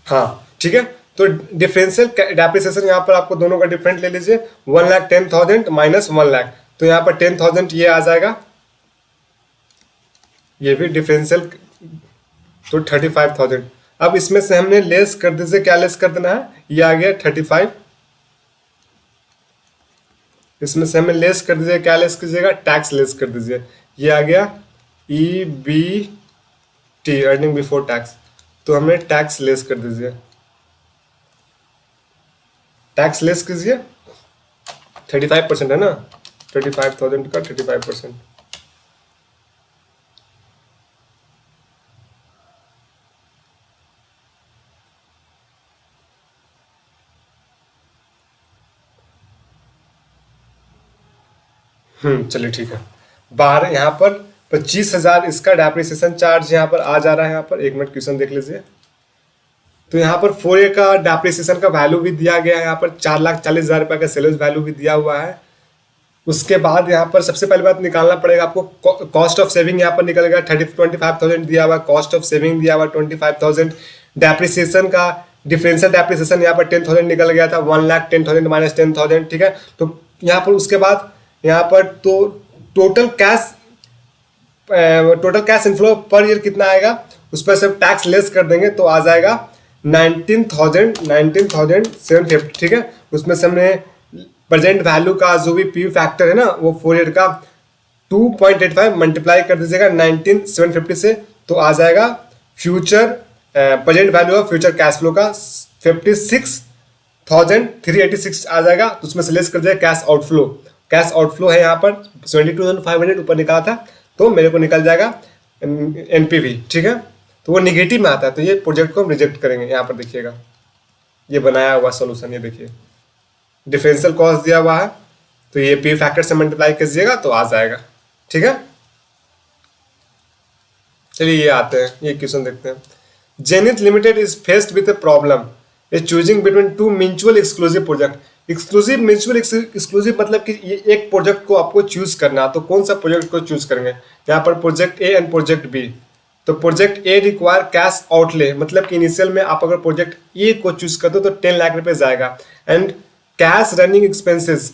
हाँ ठीक है। तो डिफरेंशियल डेप्रिसिएशन यहाँ पर आपको दोनों का डिफरेंट ले लीजिए, 1,10,000 माइनस 1,00,000, तो यहाँ पर 10,000 ये आ जाएगा, ये भी डिफरेंशियल तो 35,000। अब इसमें से हमने लेस कर दीजिए, क्या लेस कर देना है, ये आ गया 35, इसमें से हमें लेस कर दीजिए, क्या लेस कीजिएगा, टैक्स लेस कर दीजिए, ये आ गया EBT अर्निंग बिफोर टैक्स, तो हमें टैक्स लेस कर दीजिए, टैक्स लेस कीजिए 35% है ना, 35,000 का 35%, चलिए ठीक है। बाहर यहाँ पर 25,000 इसका डेप्रिसिएशन चार्ज यहाँ पर आ जा रहा है, यहाँ पर 1 मिनट क्वेश्चन देख लीजिए। तो यहाँ पर 4A का डेप्रिसिएशन का वैल्यू भी दिया गया है, यहाँ पर 4,40,000 रुपये का सेल्स वैल्यू भी दिया हुआ है। उसके बाद यहाँ पर सबसे पहली बात निकालना पड़ेगा आपको कॉस्ट ऑफ सेविंग, यहाँ पर निकल गया 25,000 दिया हुआ, कॉस्ट ऑफ सेविंग दिया हुआ 25,000, डेप्रिसिएशन का डिफरेंशियल डेप्रिसिएशन यहाँ पर 10,000 निकल गया था, 1,10,000 माइनस 10,000, ठीक है। तो यहाँ पर उसके बाद यहाँ पर तो total cash inflow per year कितना आएगा, उस पर सब टैक्स लेस कर देंगे तो आ जाएगा 19,750, ठीक है। उसमें से हमने प्रेजेंट वैल्यू का जो भी पी फैक्टर है ना वो 4 ईयर का 2.85 मल्टीप्लाई कर दीजिएगा 19,750 से, तो आ जाएगा future present value of future cash flow का 56,386 आ जाएगा। तो उसमें से लेस कर दिया कैश आउटफ्लो, कैश आउटफ्लो है यहाँ पर 72,500 ऊपर निकला था, तो मेरे को निकल जाएगा NPV, ठीक है। तो वो निगेटिव में आता है, तो ये प्रोजेक्ट को हम रिजेक्ट करेंगे। यहाँ पर देखिएगा ये बनाया हुआ सोल्यूशन, ये देखिए डिफरेंशियल कॉस्ट दिया हुआ है, तो ये पी फैक्टर से मल्टीप्लाई कीजिएगा तो आ जाएगा, ठीक है। चलिए ये आते हैं, ये क्वेश्चन देखते हैं। Zenith limited is faced with a problem is choosing between two mutual exclusive project. Exclusive mutual exclusive मतलब कि ये एक प्रोजेक्ट को आपको चूज करना, तो कौन सा प्रोजेक्ट को चूज करेंगे, यहाँ पर project A and project B. तो project A require cash outlay, मतलब कि इनिशियल में आप अगर प्रोजेक्ट ए को चूज कर दो तो 10 लाख रुपए जाएगा, and cash running expenses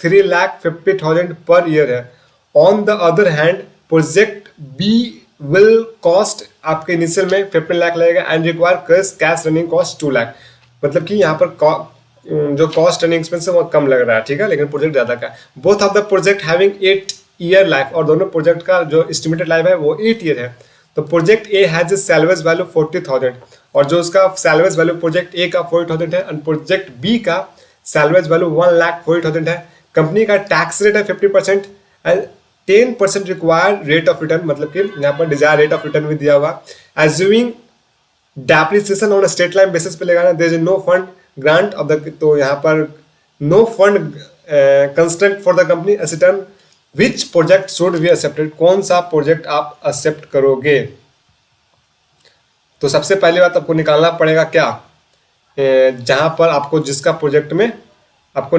3,50,000 per year है। On the other hand project B will cost आपके इनिशियल में 15 लाख लगेगा and require cash running cost 2 lakh, मतलब कि यहाँ पर जो कॉस्ट रनिंग एक्सपेंस है वो कम लग रहा है, ठीक है, लेकिन प्रोजेक्ट ज्यादा का। Both of the project having 8 year life, और दोनों प्रोजेक्ट का जो एस्टिमेटेड लाइफ है वो 8 ईयर है। तो project A has a salvage value 40,000, और जो उसका सैलवेज वैल्यू प्रोजेक्ट ए का 40,000 है, और प्रोजेक्ट बी का सैलवेज वैल्यू 1,40,000 है। कंपनी का टैक्स रेट है 50% and 10% required rate of return, मतलब कि यहाँ पर डिजायर रेट ऑफ रिटर्न भी दिया हुआ। Assuming depreciation on straight line basis पे लगाना, there is no fund grant of the, तो यहाँ पर no fund constraint for the company as return, which project should be accepted, कौन सा प्रोजेक्ट आप एक्सेप्ट करोगे। तो सबसे पहली बात आपको निकालना पड़ेगा क्या, जहां पर आपको जिसका प्रोजेक्ट में आपको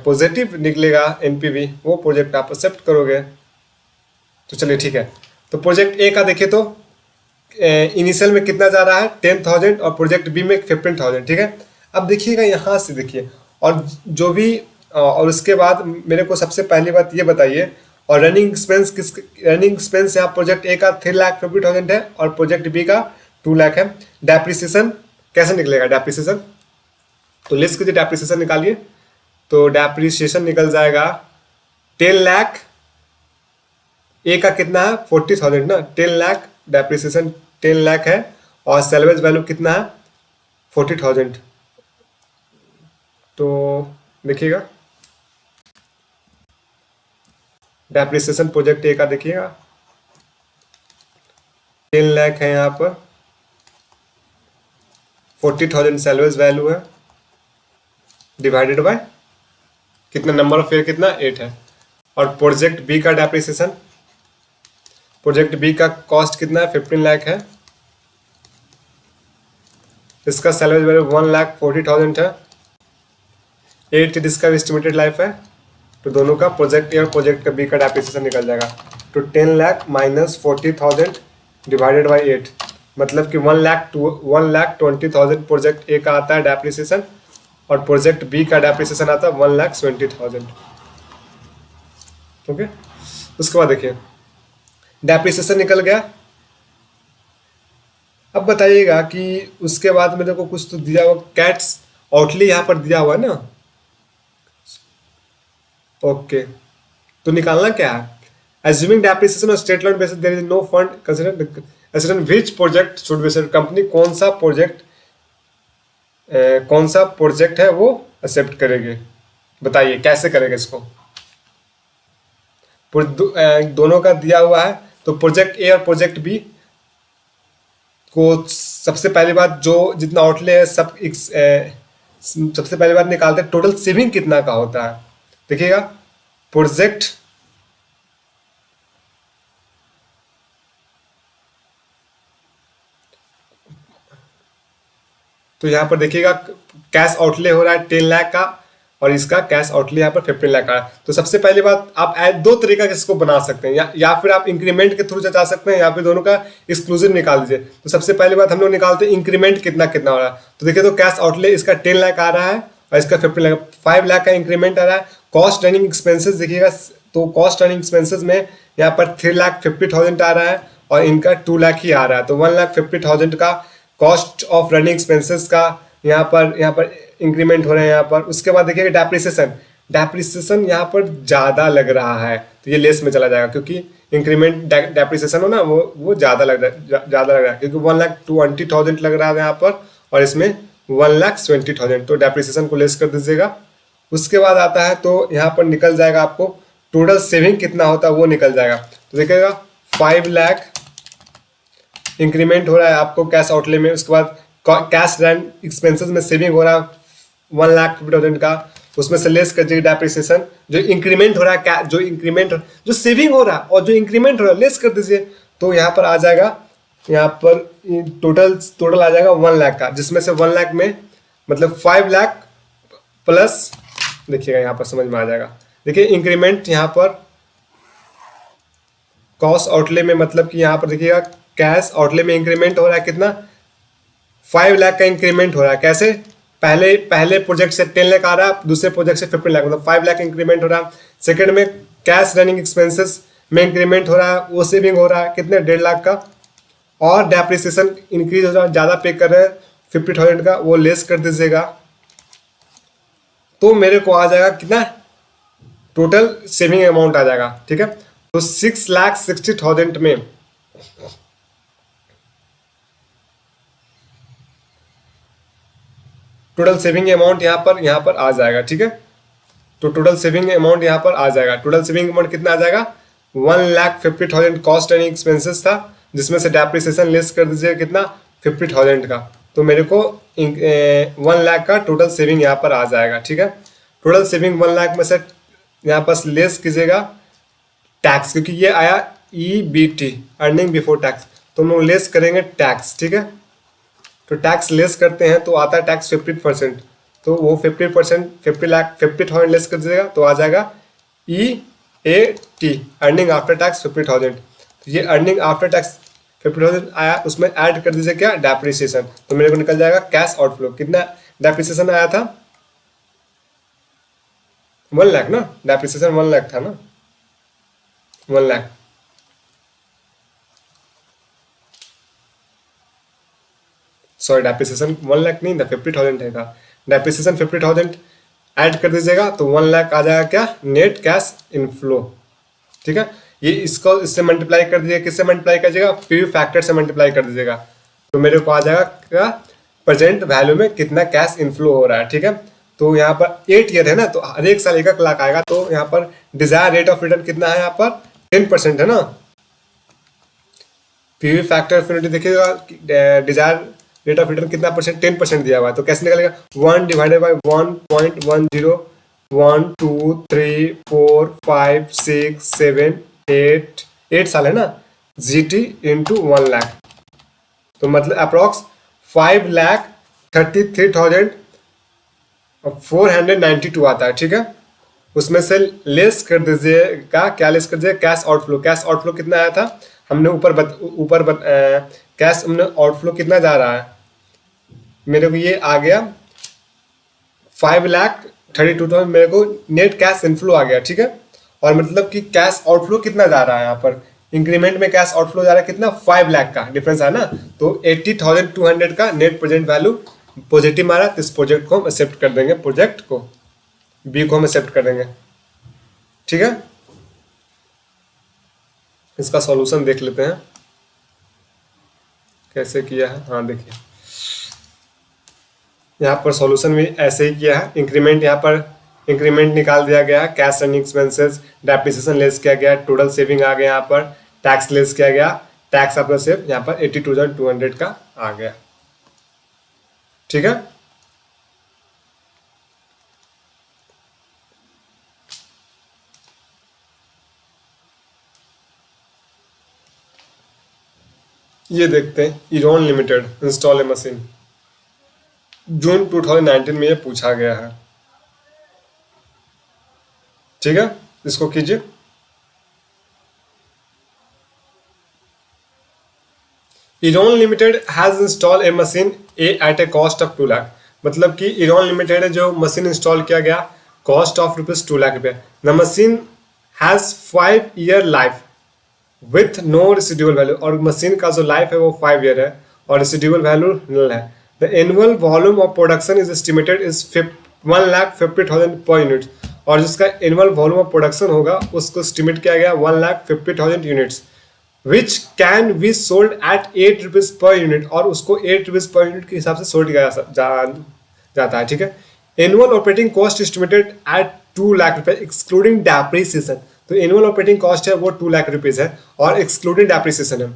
पॉजिटिव निकलेगा एनपीवी, वो प्रोजेक्ट आप एक्सेप्ट करोगे। तो चलिए ठीक है, तो प्रोजेक्ट ए का देखिए तो इनिशियल में कितना जा रहा है 10,000 और प्रोजेक्ट बी में 15,000, ठीक है। अब देखिएगा यहाँ से देखिए, और जो भी और उसके बाद मेरे को सबसे पहली बात ये बताइए, और रनिंग एक्सपेंस यहाँ प्रोजेक्ट ए का 3,50,000 है और प्रोजेक्ट बी का 2 लाख है। डेप्रिसिएशन कैसे निकलेगा, डेप्रिसिएशन तो लिस्ट कीजिए, डेप्रिसिएशन निकालिए, तो डेप्रिसिएशन निकल जाएगा 10 लाख, ए का कितना है 40,000 ना, 10 लाख डेप्रिसिएशन 10 लाख है, और सैलवेज वैल्यू कितना है 40,000। तो देखिएगा डेप्रिसिएशन प्रोजेक्ट ए का देखिएगा 10 लाख है, यहाँ पर 40,000 सैलवेज वैल्यू है, डिवाइडेड बाय कितना, नंबर ऑफ ईयर कितना 8 है। और प्रोजेक्ट बी का डेप्रिसिएशन, प्रोजेक्ट बी का कॉस्ट कितना है 15 लाख है, इसका सैलवेज वैल्यू 1,40,000 है, 8 इसका एस्टिमेटेड लाइफ है। तो दोनों का प्रोजेक्ट ए और प्रोजेक्ट का बी का डेप्रिसिएशन निकल जाएगा। तो 10 लाख माइनस 40,000 डिवाइडेड बाई 8, मतलब कि 1,20,000 प्रोजेक्ट ए का आता है डेप्रिसिएशन, और प्रोजेक्ट बी का डेप्रिसिएशन आता है 1,20,000। ओके, उसके बाद देखिए डेप्रिसिएशन निकल गया। अब बताइएगा कि उसके बाद मेरे को कुछ तो दिया हुआ, कैट्स आउटली यहाँ पर दिया हुआ है ना। ओके, तो निकालना क्या है, assuming depreciation on state loan basis there is no fund consider which project should be accept, company कौन सा प्रोजेक्ट है वो एक्सेप्ट करेगी, बताइए कैसे करेगा इसको। दोनों का दिया हुआ है, तो प्रोजेक्ट ए और प्रोजेक्ट बी को सबसे पहली बात जो जितना आउटले है सबसे पहली बात निकालते हैं टोटल सेविंग कितना का होता है। देखिएगा प्रोजेक्ट तो यहाँ पर देखिएगा कैश आउटले हो रहा है 10 लाख का, और इसका कैश आउटले यहाँ पर 15 लाख का। तो सबसे पहली बात आप दो तरीका इसको बना सकते हैं, या फिर आप इंक्रीमेंट के थ्रू जा सकते हैं, या फिर दोनों का एक्सक्लूसिव निकाल दीजिए। तो सबसे पहली बात हम लोग निकालते हैं इंक्रीमेंट कितना कितना हो रहा है। तो देखिए, तो कैश आउटले इसका 10 लाख आ रहा है और इसका 15 लाख, 5 लाख का इंक्रीमेंट आ रहा है। कॉस्ट रनिंग एक्सपेंसेस देखिएगा, तो कॉस्ट रनिंग एक्सपेंसेस में यहाँ पर 3,50,000 आ रहा है और इनका 2 लाख ही आ रहा है। तो 1,50,000 का कॉस्ट ऑफ रनिंग एक्सपेंसेस का यहाँ पर इंक्रीमेंट हो रहे हैं यहाँ पर। उसके बाद देखिएगा डेप्रिसिएशन यहाँ पर ज़्यादा लग रहा है, तो ये लेस में चला जाएगा, क्योंकि इंक्रीमेंट डेप्रिसिएशन हो ना वो ज़्यादा लग रहा है, क्योंकि 1,20,000 लग रहा है यहाँ पर, और इसमें 1,20,000, तो डेप्रिसिएशन को लेस कर दीजिएगा। उसके बाद आता है तो यहाँ पर निकल जाएगा आपको टोटल सेविंग कितना होता है वो निकल जाएगा। तो देखिएगा 5 लाख इंक्रीमेंट हो रहा है आपको कैश आउटले में। उसके बाद कैश रन एक्सपेंसेस में सेविंग हो रहा है 1,50,000 का, उसमें से लेस कर दीजिए डेप्रिसिएशन। जो इंक्रीमेंट हो रहा है, जो सेविंग हो रहा है और जो इंक्रीमेंट हो रहा है लेस कर दीजिए। तो यहाँ पर आ जाएगा, यहाँ पर टोटल आ जाएगा 1 लाख का, जिसमें से 1 लाख में मतलब 5 लाख प्लस, देखिएगा यहाँ पर समझ में आ जाएगा। देखिए इंक्रीमेंट यहाँ पर कॉस्ट आउटले में, मतलब कि यहाँ पर देखिएगा कैश आउटले में इंक्रीमेंट हो रहा है कितना, 5 लाख का इंक्रीमेंट हो रहा है। कैसे, पहले प्रोजेक्ट से 10 लाख आ रहा है, दूसरे प्रोजेक्ट से 15 लाख, मतलब 5 लाख इंक्रीमेंट हो रहा है। सेकंड में कैश रनिंग एक्सपेंसेस में इंक्रीमेंट हो रहा है, वो सेविंग हो रहा है कितने, 1.5 लाख का। और डेप्रिसिएशन इंक्रीज हो रहा है, ज़्यादा पे कर रहे हैं 50,000 का, वो लेस कर दीजिएगा। तो मेरे को आ जाएगा कितना, टोटल सेविंग अमाउंट आ जाएगा। ठीक है, तो 6,60,000 में टोटल सेविंग अमाउंट यहाँ पर आ जाएगा। ठीक है, तो टोटल सेविंग अमाउंट यहाँ पर आ जाएगा। टोटल सेविंग अमाउंट कितना आ जाएगा, 1,50,000 कॉस्ट एंड एक्सपेंसेस था, जिसमें से डेप्रिसिएशन लेस कर दीजिए कितना, 50,000 का। तो मेरे को 1 लाख का टोटल सेविंग यहाँ पर आ जाएगा। ठीक है, टोटल सेविंग 1 लाख में से यहाँ पर लेस कीजिएगा टैक्स, क्योंकि ये आया EBT, अर्निंग बिफोर टैक्स, तो हम लोग लेस करेंगे टैक्स। ठीक है, तो टैक्स लेस करते हैं तो आता है टैक्स 50%, तो वो 50%, 50,000 लेस कर दीजिएगा, तो आ जाएगा EAT, अर्निंग आफ्टर टैक्स 50,000। तो ये अर्निंग आफ्टर टैक्स 50,000 आया, उसमें ऐड कर दीजिए क्या, डेप्रिसिएशन। तो मेरे को निकल जाएगा कैश आउटफ्लो, कितना डेप्रिसिएशन आया था, 1 लाख ना, डेप्रिसिएशन 1 लाख था ना, 1 लाख। सॉरी, डेप्रिसिएशन 1 लाख नहीं था, 50,000 है का, डेप्रिसिएशन 50,000 ऐड कर दीजिएगा, तो 1 लाख आ जाएगा क्या, नेट कैश इनफ्लो। ठीक है, ये इसको इससे मल्टीप्लाई कर दीजिएगा, किससे मल्टीप्लाई करिएगा, PV फैक्टर से मल्टीप्लाई कर दीजिएगा, तो मेरे को आ जाएगा क्या, प्रेजेंट वैल्यू में कितना कैश इनफ्लो हो रहा है। ठीक है, तो यहाँ पर 8 ईयर है ना, तो हर एक साल 1 लाख आएगा। तो यहाँ पर डिजायर रेट ऑफ रिटर्न कितना है, यहाँ पर 10% है ना। पीवी फैक्टर ऑफ देखिएगा, डिजायर रेट ऑफ रिटर्न कितना परसेंट, 10% दिया हुआ है। तो कैसे निकलेगा, 1 डिवाइडेड बाई 1.10, 1 2 3 4 5 6 7 8 साल है ना, GT इंटू 1 लाख, तो मतलब अप्रोक्स 5,33,492 आता है। ठीक है, उसमें से लेस कर दीजिएगा, क्या लेस कर दीजिएगा, कैश आउटफ्लो। कैश आउटफ्लो कितना आया था हमने कैश हमने आउटफ्लो कितना जा रहा है, मेरे को ये आ गया 5,32,000, मेरे को नेट कैश इनफ्लो आ गया। ठीक है, और मतलब कि कैश आउटफ्लो कितना जा रहा है, यहाँ पर इंक्रीमेंट में कैश आउटफ्लो जा रहा है कितना, 5 लाख का डिफरेंस है ना। तो 80,200 का नेट प्रेजेंट वैल्यू पॉजिटिव मारा, तो इस प्रोजेक्ट को हम एक्सेप्ट कर देंगे, प्रोजेक्ट को बी को हम एक्सेप्ट कर देंगे। ठीक है, इसका सॉल्यूशन देख लेते हैं कैसे किया है। हाँ देखिए, यहाँ पर सॉल्यूशन भी ऐसे ही किया है। इंक्रीमेंट, यहाँ पर इंक्रीमेंट निकाल दिया गया, cash running expenses, depreciation less किया गया, टोटल सेविंग आ गया, यहाँ पर टैक्स लेस किया गया, टैक्स आपका सेव यहाँ पर 82,200 का आ गया। ठीक है, ये देखते हैं, iron limited install a machine, जून 2019 में ये पूछा गया है। ठीक है, इसको कीजिए। Eron limited has install a machine a at a cost of 2 lakh, मतलब कि इरॉन लिमिटेड है जो मशीन इंस्टॉल किया गया, cost of ₹2 lakh. The machine has 5 year life with no residual value, और मशीन का जो लाइफ है वो 5 ईयर है और रेसिडुअल वैल्यू नल है। The annual volume of production is estimated is 1,50,000 per unit, और जिसका एनुअल वॉल्यूम ऑफ प्रोडक्शन होगा उसको एस्टिमेट किया गया 1,50,000 units, which can be sold at 8 rupees per unit, और उसको 8 रुपीज पर यूनिट के हिसाब से सोल्ड किया जाता है। ठीक है, annual operating cost estimated at 2 lakh रुपए एक्सक्लूडिंग डेप्रिसिएशन, तो एनुअल ऑपरेटिंग कॉस्ट है वो 2 लाख रुपीज है और एक्सक्लूडिंग डेप्रिसिएशन है।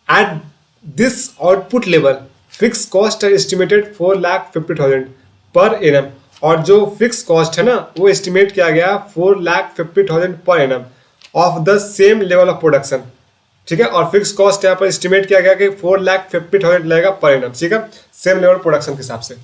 At this output level fix cost है एस्टिमेटेड 4,50,000 पर एनम, और जो फिक्स कॉस्ट है ना वो एस्टिमेट किया गया 4,50,000 per annum of the same level of production. ठीक है, और फिक्स कॉस्ट यहाँ पर एस्टिमेट किया गया कि 4,50,000 लगेगा पर एनम। ठीक है, सेम लेवल प्रोडक्शन के हिसाब से।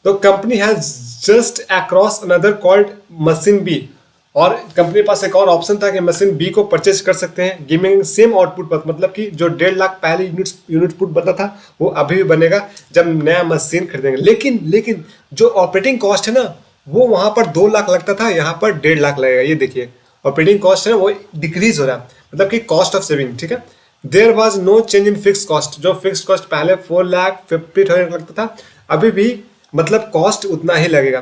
तो company has just across another called machine B, और कंपनी के पास एक और ऑप्शन था कि मशीन बी को परचेज कर सकते हैं, गिविंग सेम आउटपुट पर, मतलब कि जो 1.5 लाख पहले यूनिट पुट बनता था वो अभी भी बनेगा जब नया मशीन खरीदेंगे। लेकिन जो ऑपरेटिंग कॉस्ट है ना वो वहां पर 2 लाख लगता था, यहाँ पर 1.5 लाख लगेगा। ये देखिए ऑपरेटिंग कॉस्ट है वो डिक्रीज हो रहा है, मतलब कि कॉस्ट ऑफ सेविंग। ठीक है, there was no change in fix cost, जो फिक्स कॉस्ट पहले 4,50,000 लगता था अभी भी मतलब कॉस्ट उतना ही लगेगा।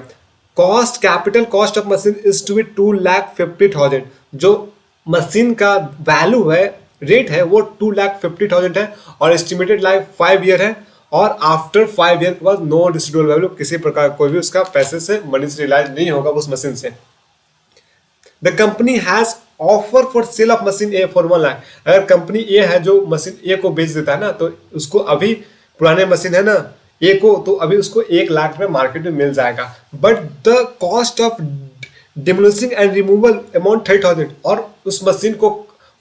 Cost capital cost of machine is to be 2,50,000, जो मशीन का वैल्यू है, रेट है वो 2,50,000 है, और एस्टिमेटेड लाइफ 5 ईयर है, और आफ्टर 5 ईयर के बाद नो रेसिडुअल वैल्यू, किसी प्रकार कोई भी उसका पैसे से मनी से रिलाइज नहीं होगा उस मशीन से। The company has offer for sale of machine A for 1 lakh, अगर कंपनी ए है जो मशीन ए को बेच देता है ना, तो उसको अभी पुराने मशीन है ना ए को, तो अभी उसको 1 लाख में मार्केट में मिल जाएगा। But the cost of demolishing and removal amount 30,000, और उस मशीन को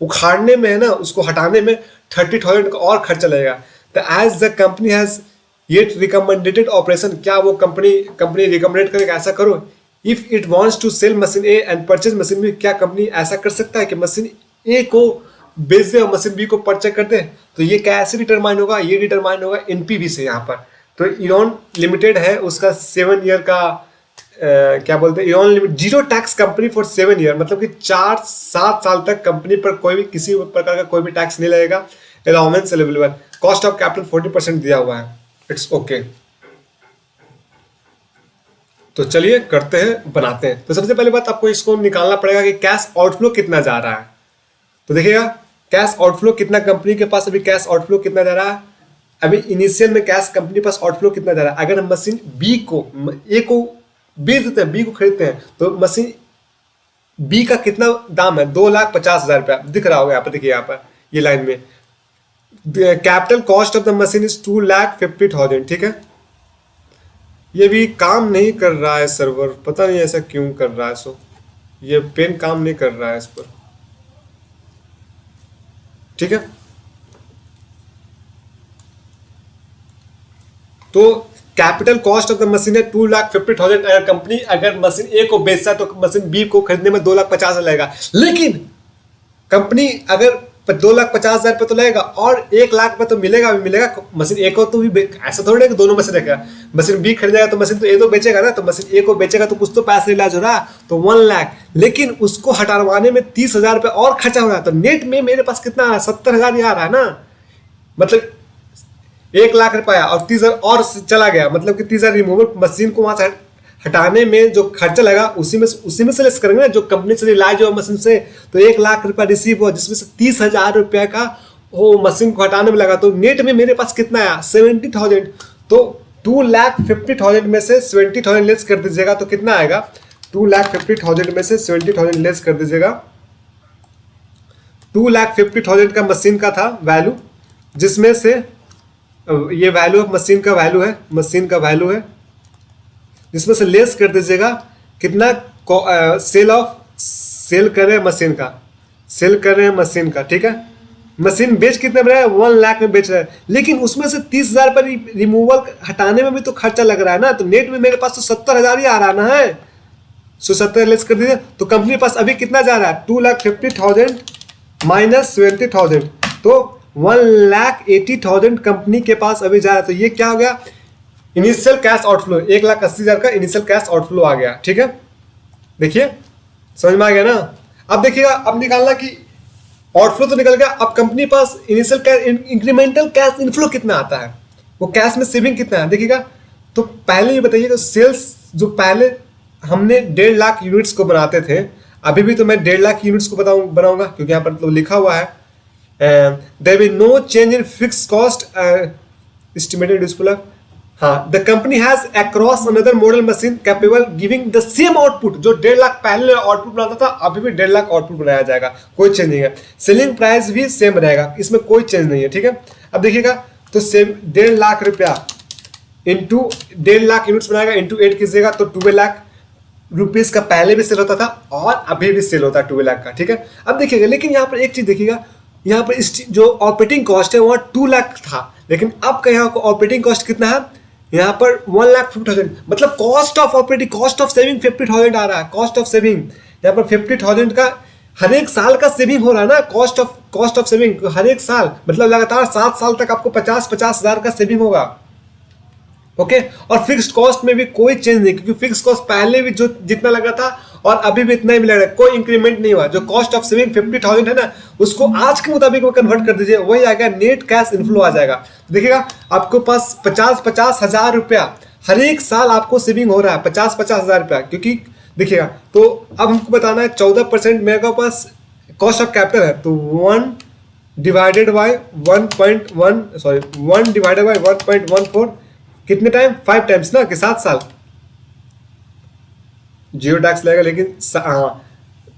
उखाड़ने में है ना, उसको हटाने में 30,000 का और खर्चा लगेगा। तो as the company has yet recommended operation, क्या वो कंपनी रिकमेंडेड करे ऐसा करो, if it wants to sell machine A and purchase machine B, क्या कंपनी ऐसा कर सकता है कि मशीन ए को बेच दे और मशीन बी को परचेज कर दे? तो ये कैसे डिटरमाइन होगा, ये डिटरमाइन होगा एनपीवी से यहाँ पर। तो इरॉन लिमिटेड है, उसका 7 ईयर का क्या बोलते हैं, iron limited zero tax company for 7 year, मतलब कि 7 साल तक कंपनी पर कोई भी किसी प्रकार का कोई भी टैक्स नहीं लगेगा। Allowance available, cost of capital 40% दिया हुआ है, इट्स ओके। तो चलिए करते हैं, बनाते हैं। तो सबसे पहले बात आपको इसको निकालना पड़ेगा कि कैश आउटफ्लो कितना जा रहा है। तो देखिएगा कैश आउटफ्लो कितना, कंपनी के पास अभी कैश आउटफ्लो कितना जा रहा है, अभी इनिशियल में कैश कंपनी पास आउटफ्लो कितना जा रहा है। अगर हम मशीन बी को ए को बेच देते हैं, बी को खरीदते हैं। तो मशीन बी का कितना दाम है, 2,50,000 रुपया दिख रहा होगा यहाँ पर, देखिए यहाँ पर ये लाइन में capital cost of the machine is 2,50,000, ठीक है। ये भी काम नहीं कर रहा है सर्वर, पता नहीं ऐसा क्यों कर रहा है। सो ये पेन काम नहीं कर रहा है इस पर, ठीक है। तो capital cost of the machine है 2,50,000। अगर कंपनी अगर मशीन ए को बेचता है तो मशीन बी को खरीदने में 2,50,000 लगेगा, लेकिन कंपनी अगर 2,50,000 पे तो लगेगा और 1,00,000 पे तो मिलेगा भी मिलेगा मशीन ए को। तो भी ऐसा थोड़ी है कि दोनों मशीन रहेगा, मशीन बी खरीदेगा तो मशीन तो ए तो बेचेगा ना, तो मशीन ए को बेचेगा तो कुछ तो पैसे इलाज हो रहा है, तो 1,00,000, लेकिन उसको हटाने में 30,000 रुपये और खर्चा हो रहा है। तो नेट में मेरे पास कितना आ रहा है, 70,000 ही आ रहा है ना, मतलब 1,00,000 रुपया और 30,000 और चला गया, मतलब कि 30,000 रिमूवल मशीन को वहां से हटाने में जो खर्चा लगा उसी में से लेस करेंगे ना, जो कंपनी से इलाज हो मशीन से। तो 1,00,000 रुपया रिसीव हो, जिसमें से 30,000 रुपया का वो मशीन को हटाने में लगा। तो नेट में मेरे पास कितना आया, 70,000। तो 2,50,000 में से 70,000 लेस कर दीजिएगा तो कितना आएगा, 2,50,000 में से 70,000 लेस कर दीजिएगा। 2,50,000 का मशीन का था वैल्यू, जिसमें से ये वैल्यू मशीन का वैल्यू है, मशीन का वैल्यू है, जिसमें से लेस कर दीजिएगा कितना, सेल कर रहे हैं मशीन का, सेल कर रहे हैं मशीन का, ठीक है। मशीन बेच कितने में रहा है, 1,00,000 में बेच रहा है, लेकिन उसमें से 30,000 पर रिमूवल हटाने में भी तो खर्चा लग रहा है ना। तो नेट में मेरे पास तो 70,000 ही आ रहा ना है। सो 70 लेस कर दीजिए तो कंपनी के पास अभी कितना जा रहा है, 2,50,000 माइनस 70,000, तो 1,80,000 कंपनी के पास अभी जा रहा है। तो ये क्या हो गया, इनिशियल कैश आउटफ्लो, 1,80,000 का इनिशियल कैश आउटफ्लो आ गया, ठीक है। देखिए समझ में आ गया ना। अब देखिएगा, अब निकालना कि आउटफ्लो तो निकल गया, अब कंपनी पास initial cash, incremental cash inflow कितना आता है, वो कैश में सेविंग कितना है देखिएगा। तो पहले ये बताइए, सेल्स जो पहले हमने 1.5 लाख यूनिट्स को बनाते थे, अभी भी तो मैं 1.5 लाख यूनिट्स को बनाऊंगा, क्योंकि यहाँ पर तो लिखा हुआ है there will no change in fix cost estimated useful. हाँ, the company has across another model machine capable giving the same output. जो 1.5 लाख पहले आउटपुट बनाता था, अभी भी 1.5 लाख आउटपुट बनाया जाएगा, कोई चेंज नहीं है। सेलिंग प्राइस भी सेम रहेगा, इसमें कोई चेंज नहीं है, ठीक है। अब देखिएगा, तो सेम 1.5 लाख रुपया इंटू 1.5 लाख यूनिट्स बनाएगा, इंटू 8 कीजिएगा तो 12 लाख रुपीज का पहले भी सेल होता था और अभी भी सेल होता है 12 लाख का, ठीक है। अब देखिएगा, लेकिन यहाँ पर एक चीज देखिएगा, यहाँ पर जो ऑपरेटिंग कॉस्ट है वहाँ 2 लाख था, लेकिन अब का यहाँ ऑपरेटिंग कॉस्ट कितना है, यहाँ पर 1,50,000, मतलब cost of operating, cost of saving 50,000 आ रहा है। कॉस्ट ऑफ सेविंग यहाँ पर 50,000 का हर एक साल का सेविंग हो रहा है ना, कॉस्ट ऑफ सेविंग हर एक साल, मतलब लगातार 7 साल तक आपको 50,000 का सेविंग होगा, ओके। और फिक्स्ड कॉस्ट में भी कोई चेंज नहीं, क्योंकि फिक्स्ड कॉस्ट पहले भी जो जितना लगा था और अभी भी इतना ही मिल रहा है, कोई इंक्रीमेंट नहीं हुआ। जो कॉस्ट ऑफ सेविंग 50,000 है ना, उसको आज के मुताबिक कन्वर्ट कर दीजिए, वही आ गया, नेट कैश इनफ्लो आ जाएगा। तो देखिएगा, आपके पास 50,000 रुपया हर एक साल आपको सेविंग हो रहा है, 50,000 रुपया, क्योंकि देखिएगा। तो अब हमको बताना है 14% मेरे पास कॉस्ट ऑफ कैपिटल है, तो 1 डिवाइडेड बाय 1.14 कितने टाइम, 5 टाइम्स ना, कि 7 साल, जीरो टैक्स लगेगा, लेकिन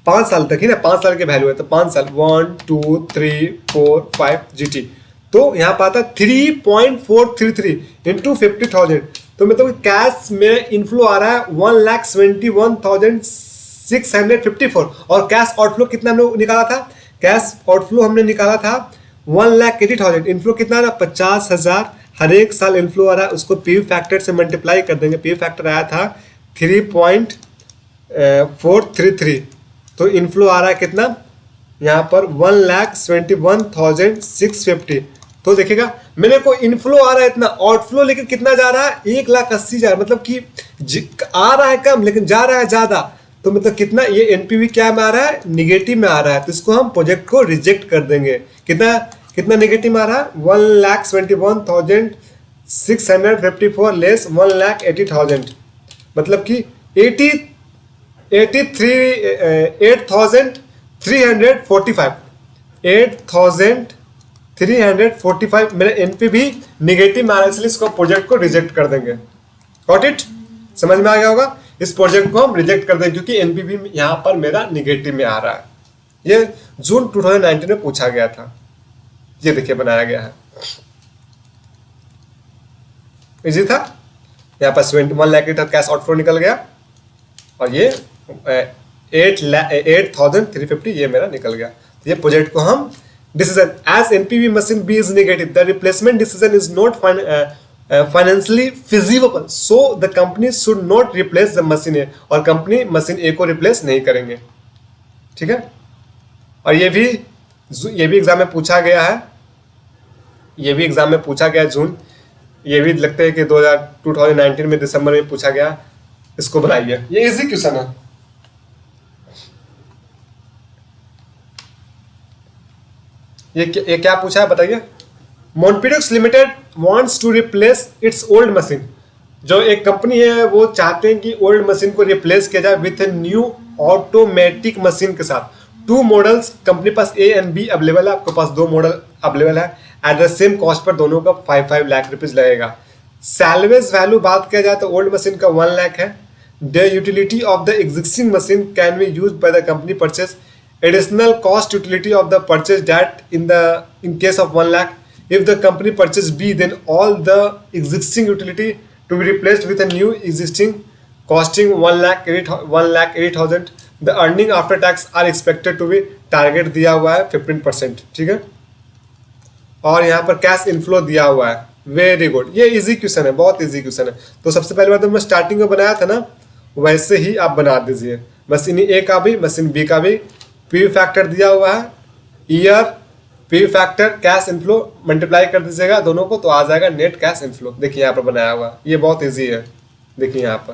5 साल तक ही ना, 5 साल के वैल्यू है, तो 5 साल 1 2 3 4 5 GT। तो यहाँ पर आता 3.433 इंटू 50,000, तो मतलब कैश में इनफ्लो आ रहा है 1,71,654। और कैश आउटफ्लो कितना हमने निकाला था, कैश आउटफ्लो हमने निकाला था 1,80,000, इनफ्लो कितना था 50,000, हर एक साल इनफ्लो आ रहा है, उसको पी फैक्टर से मल्टीप्लाई कर देंगे। पी फैक्टर आया था 3.433, तो इनफ्लो आ रहा है कितना, यहाँ पर 1,71,650। तो देखिएगा, मेरे को इनफ्लो आ रहा है इतना, आउटफ्लो लेकिन कितना जा रहा है, 1,80,000, मतलब कि आ रहा है कम लेकिन जा रहा है ज्यादा। तो मतलब कितना, ये एनपीवी क्या में आ रहा है, निगेटिव में आ रहा है, तो इसको हम प्रोजेक्ट को रिजेक्ट कर देंगे। कितना निगेटिव में आ रहा है, 1,71,654 लेस 1,80,000, मतलब कि 8,345 मेरे एनपीवी निगेटिव में आ रहा है, इसलिए इसको प्रोजेक्ट को रिजेक्ट कर देंगे। गॉट इट, समझ में आ गया होगा। इस प्रोजेक्ट को हम रिजेक्ट कर दें क्योंकि एनपीवी यहाँ पर मेरा निगेटिव में आ रहा है। ये जून 2019 में पूछा गया था। ये देखिए बनाया गया है, इजी था। यहाँ पर 71 लाख लीटर कैश आउटफ्लो निकल गया और ये 8,350 ये मेरा निकल गया। तो ये प्रोजेक्ट को हम decision as NPV machine B is negative, the replacement decision is not financially feasible, so the company should not replace the machine A, और कंपनी मशीन ए को रिप्लेस नहीं करेंगे। ठीक है, और ये भी एग्जाम में पूछा गया है, ये भी एग्जाम में पूछा गया जून, ये भी लगता है कि 2019 में दिसंबर में पूछा गया। इसको बनाइए, ये इजी क्वेश्चन है। ये क्या पूछा है बताइए। Monpedix limited wants to replace its old machine, जो एक कंपनी है वो चाहते हैं कि ओल्ड मशीन को रिप्लेस किया जाए with a new automatic machine के साथ। 2 models company pass A and be available है, आपके पास 2 मॉडल अवेलेबल है at the same cost per, दोनों का 5 लाख रुपीज लगेगा। सैलवेज वैल्यू बात किया जाए तो ओल्ड मशीन का 1 लाख है। The utility of the existing machine can be use by the company purchase additional cost utility of the purchase that in case of 1 lakh. If the company purchase B, then all the existing utility to be replaced with a new existing costing 1,08,000. The earning after tax are expected to be target दिया हुआ है 15%। ठीक है, और यहाँ पर cash inflow दिया हुआ है। वेरी गुड, ये इजी क्वेश्चन है, बहुत इजी क्वेश्चन है। तो सबसे पहले बार तो मैं स्टार्टिंग में बनाया था ना, वैसे ही आप बना दीजिए। मशीन ए का भी मशीन बी का भी पी फैक्टर दिया हुआ है, year, P factor, cash inflow multiply कर दीजिएगा दोनों को तो आ जाएगा नेट कैश इनफ्लो। देखिए यहाँ पर बनाया हुआ, ये बहुत इजी है। देखिए यहाँ पर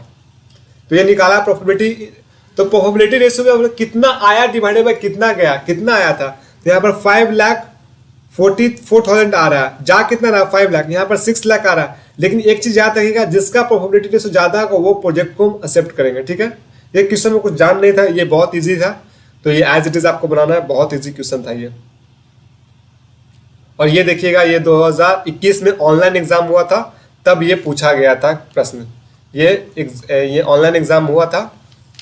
तो ये निकाला प्रोबेबिलिटी, तो प्रोबेबिलिटी रेशियो में कितना आया डिवाइडेड बाय कितना गया, कितना आया था। तो यहाँ पर 5,44,000 आ रहा है, जा कितना रहा 5 लाख, यहाँ पर 6 लाख आ रहा है। लेकिन एक चीज याद रखिएगा, जिसका प्रोबेबिलिटी रेशियो ज्यादा होगा वो प्रोजेक्ट को हम एक्सेप्ट करेंगे। ठीक है, ये क्वेश्चन में कुछ जान नहीं था, ये बहुत ईजी था, तो ये एज इट इज आपको बनाना है। बहुत इजी क्वेश्चन था ये। और ये देखिएगा, ये 2021 में ऑनलाइन एग्जाम हुआ था, तब ये पूछा गया था प्रश्न। ये ऑनलाइन एग्जाम हुआ था,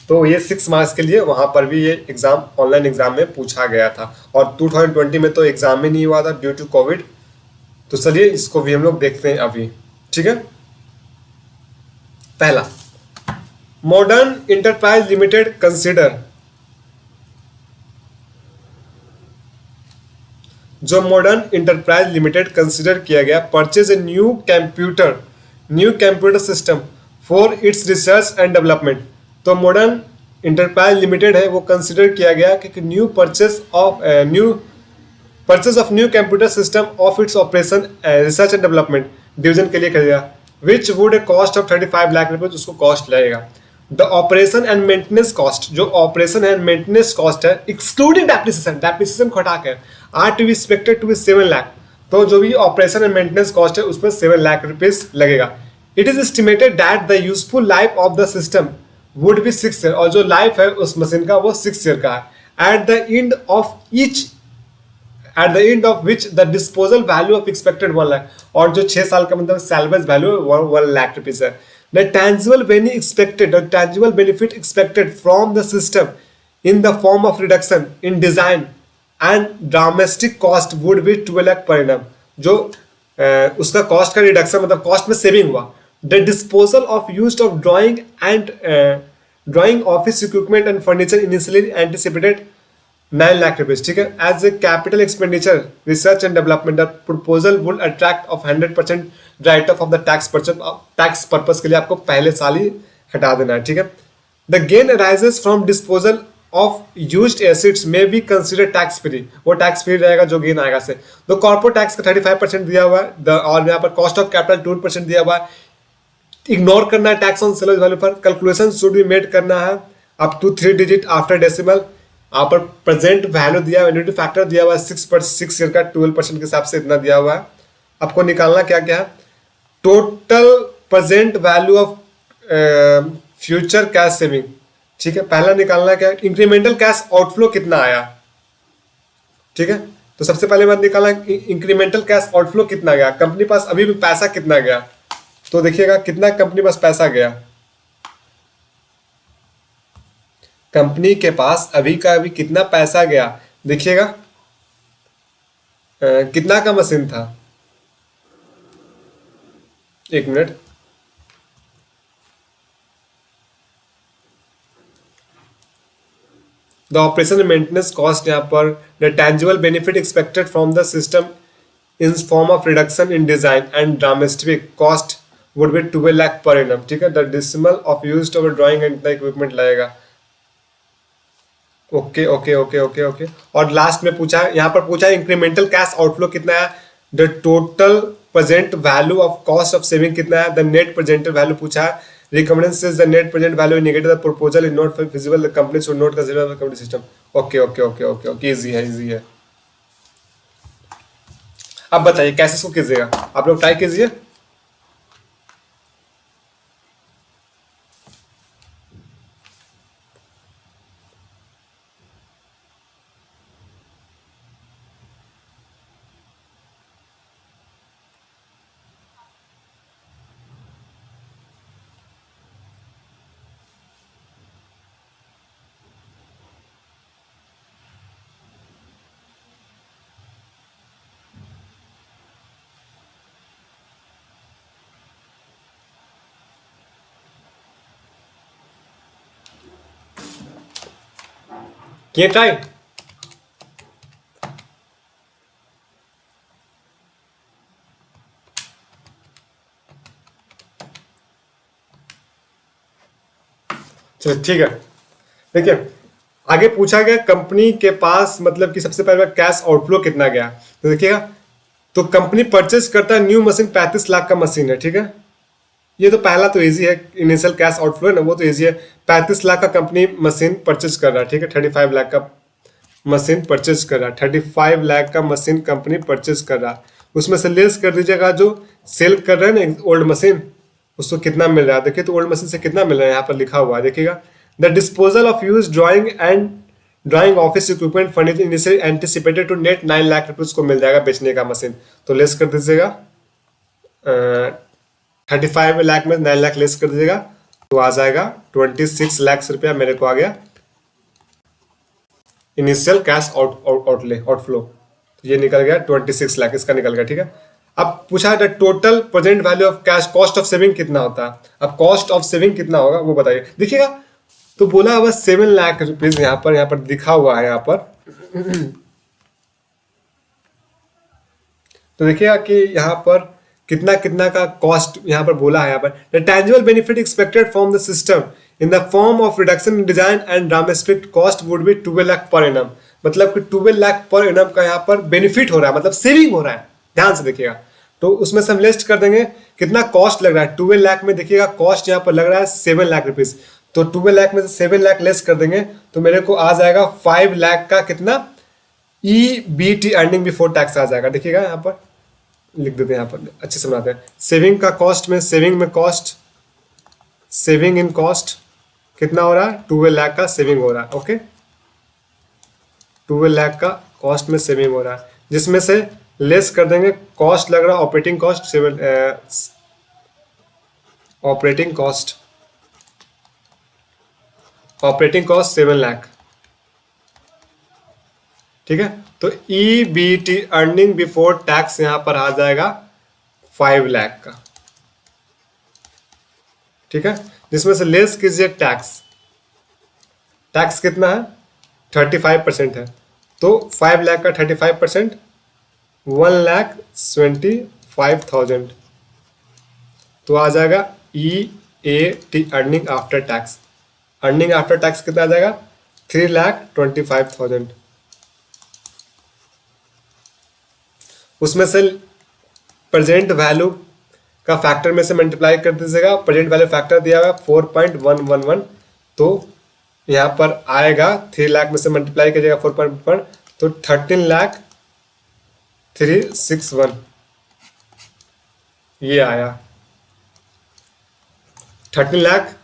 तो ये 6 मार्क्स के लिए वहां पर भी ये एग्जाम ऑनलाइन एग्जाम में पूछा गया था। और 2020 में तो एग्जाम ही नहीं हुआ था ड्यू टू कोविड। तो चलिए इसको भी हम लोग देखते हैं अभी। ठीक है, पहला, मॉडर्न इंटरप्राइज लिमिटेड कंसिडर, जो मॉडर्न इंटरप्राइज लिमिटेड कंसिडर किया गया purchase a new computer system for its research and development. तो मॉडर्न इंटरप्राइज लिमिटेड है वो कंसिडर किया गया कि new purchase of new computer system of its operation research and development division के लिए करेगा, which would a cost of 35 lakh rupees, उसको कॉस्ट लगेगा। The operation and maintenance cost, जो ऑपरेशन एंड मेंटेनेंस कॉस्ट है एक्सक्लूडिंग डेप्रिसिएशन को हटाकर, are to be expected to be 7 lakh. तो जो भी ऑपरेशन एंड मेंटेनेंस कॉस्ट है उसमें 7 लाख रुपीज लगेगा। It is estimated that the useful life of the system would be 6 year, और जो लाइफ है उस मशीन का वो 6 ईयर का है। Eight the end of which the disposal value of expected 1 lakh, और जो 6 साल का मतलब सैलवेज वैल्यू 1 लाख रुपीज है। The tangible benefit expected from the system in the form of reduction in design and domestic cost would be 12 lakh per annum। जो उसका cost का reduction मतलब कॉस्ट में सेविंग हुआ। The disposal of used of drawing office equipment and furniture initially anticipated 9 lakh rupees. ठीक है, as a capital expenditure research and development the proposal would attract of 100% write off the tax purpose के लिए आपको पहले साल ही हटा देना है। ठीक है, the gain arises from disposal of used assets में बी कंसिडर टैक्स फ्री, वो टैक्स फ्री रहेगा जो गेन आएगा से। तो कॉर्पोरेट टैक्स का 35% दिया हुआ है, और यहाँ पर कॉस्ट ऑफ कैपिटल 2% दिया हुआ है। इग्नोर करना है टैक्स ऑन सेल्स वैल्यू पर। कैलकुलेशन शुड बी मेड करना है up to 3 digit after decimal. यहाँ पर प्रेजेंट वैल्यू दिया हुआ है, फैक्टर दिया हुआ है 6 ईयर का 12% के हिसाब से इतना दिया हुआ है। आपको निकालना क्या क्या है, total present value of future cash saving. ठीक है, पहला निकालना क्या है, इंक्रीमेंटल कैश आउटफ्लो कितना आया। ठीक है, तो सबसे पहले बात निकालना इंक्रीमेंटल कैश आउटफ्लो कितना गया, कंपनी पास अभी भी पैसा कितना गया। तो देखिएगा कितना कंपनी पास पैसा गया, कंपनी के पास अभी का अभी कितना पैसा गया देखिएगा। कितना का मशीन था, एक minute. The operation maintenance cost यहाँ पर the tangible benefit expected from the system in form of reduction in design and drastic cost would be 12 lakh per annum. ठीक है, the decimal of used over drawing and the equipment लगेगा। Okay okay okay okay okay. और last में पूछा, यहाँ पर पूछा incremental cash outflow कितना है, the total present value of cost of saving कितना है, द नेट प्रेजेंट वैल्यू पूछा है। Recommendation is the net present value negative the proposal is not feasible the company should not consider the company system. Okay okay okay okay okay, easy है easy है। अब बताइए कैसे इसको कीजिएगा, आप लोग ट्राई कीजिए। किए ट्राई। चलो ठीक है, देखिए आगे पूछा गया कंपनी के पास मतलब कि सबसे पहले कैश आउटफ्लो कितना गया, तो देखिएगा तो कंपनी परचेज करता है न्यू मशीन 35 लाख का मशीन है। ठीक है, ये तो पहला तो इजी है, इनिशियल कैश आउटफ्लो है ना वो तो इजी है। 35 लाख का कंपनी मशीन परचेज कर रहा है। ठीक है, 35 लाख का मशीन परचेज कर रहा है, 35 लाख का मशीन कंपनी परचेज कर रहा है। उसमें से लेस कर दीजिएगा जो सेल कर रहे हैं ना ओल्ड मशीन, उसको कितना मिल रहा है। देखिए तो ओल्ड मशीन से कितना मिल रहा है यहाँ पर लिखा हुआ है, देखिएगा the disposal of use drawing and drawing office equipment furniture initially anticipated to net 9 lakh rupees को मिल जाएगा बेचने का मशीन। तो लेस कर दीजिएगा 35 लाख में 9 लाख लेस कर दीजिएगा तो आ जाएगा 26 लाख रुपया मेरे को आ गया इनिशियल कैश आउटफ्लो। तो ये निकल गया 26 लाख, इसका निकल गया। ठीक है, अब पूछा है total present value of cash, cost of saving कितना होता है। अब कॉस्ट ऑफ सेविंग कितना होगा वो बताइए। देखिएगा तो बोला हुआ 7 लाख रुपीज यहाँ पर दिखा हुआ है यहाँ पर। तो देखिएगा कि यहाँ पर कितना कितना का कॉस्ट यहाँ पर बोला है। यहाँ पर the tangible benefit expected from the system in the form of reduction in design and drastic cost would be 12 lakh per annum. मतलब कि 12 लाख पर एनम का यहाँ पर बेनिफिट हो रहा है, मतलब सेविंग हो रहा है। ध्यान से देखिएगा तो उसमें से हम लिस्ट कर देंगे कितना कॉस्ट लग रहा है। 12 लाख में देखिएगा कॉस्ट यहाँ पर लग रहा है 7 लाख रुपीज, तो 12 लाख में से 7 लाख लेस कर देंगे तो मेरे को आ जाएगा 5 लाख का कितना EBT अर्निंग बिफोर टैक्स आ जाएगा। देखिएगा यहाँ पर लिख देते हैं, यहाँ पर अच्छे से बनाते हैं। सेविंग का कॉस्ट में कॉस्ट सेविंग इन कॉस्ट कितना हो रहा है, 12 लाख का सेविंग हो रहा है। ओके, 12 लाख का कॉस्ट में सेविंग हो रहा है, जिसमें से लेस कर देंगे कॉस्ट लग रहा है operating cost operating cost 7 lakh. ठीक है, तो EBT अर्निंग बिफोर टैक्स यहां पर आ जाएगा 5 लाख का। ठीक है, जिसमें से लेस कीजिए टैक्स, टैक्स कितना है 35% है, तो 5 लाख का 35% 1,25,000 तो आ जाएगा EAT earning after tax. Earning after tax कितना आ जाएगा 3,25,000। उसमें से प्रेजेंट वैल्यू का फैक्टर में से मल्टीप्लाई कर दीजिएगा। प्रेजेंट वैल्यू फैक्टर दिया हुआ 4.111, तो यहाँ पर आएगा 3 लाख में से मल्टीप्लाई कीजिएगा 4.1 तो 13,361 ये आया। 13 लाख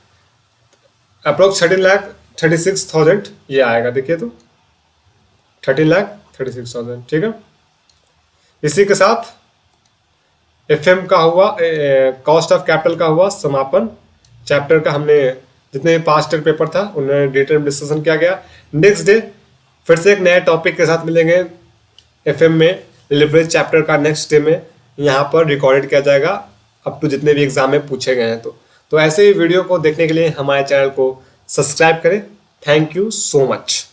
अप्रोक्स 13,36,000 ये आएगा। देखिए तो 13,36,000। ठीक है, इसी के साथ FM का हुआ, कॉस्ट ऑफ कैपिटल का हुआ समापन। चैप्टर का हमने जितने भी पास्ट ईयर पेपर था उन्हें डिटेल में डिस्कशन किया गया। नेक्स्ट डे फिर से एक नए टॉपिक के साथ मिलेंगे एफएम में। लिवरेज चैप्टर का नेक्स्ट डे में यहाँ पर रिकॉर्डेड किया जाएगा अप टू जितने भी एग्जाम में पूछे गए हैं। तो ऐसे ही वीडियो को देखने के लिए हमारे चैनल को सब्सक्राइब करें। Thank you so much.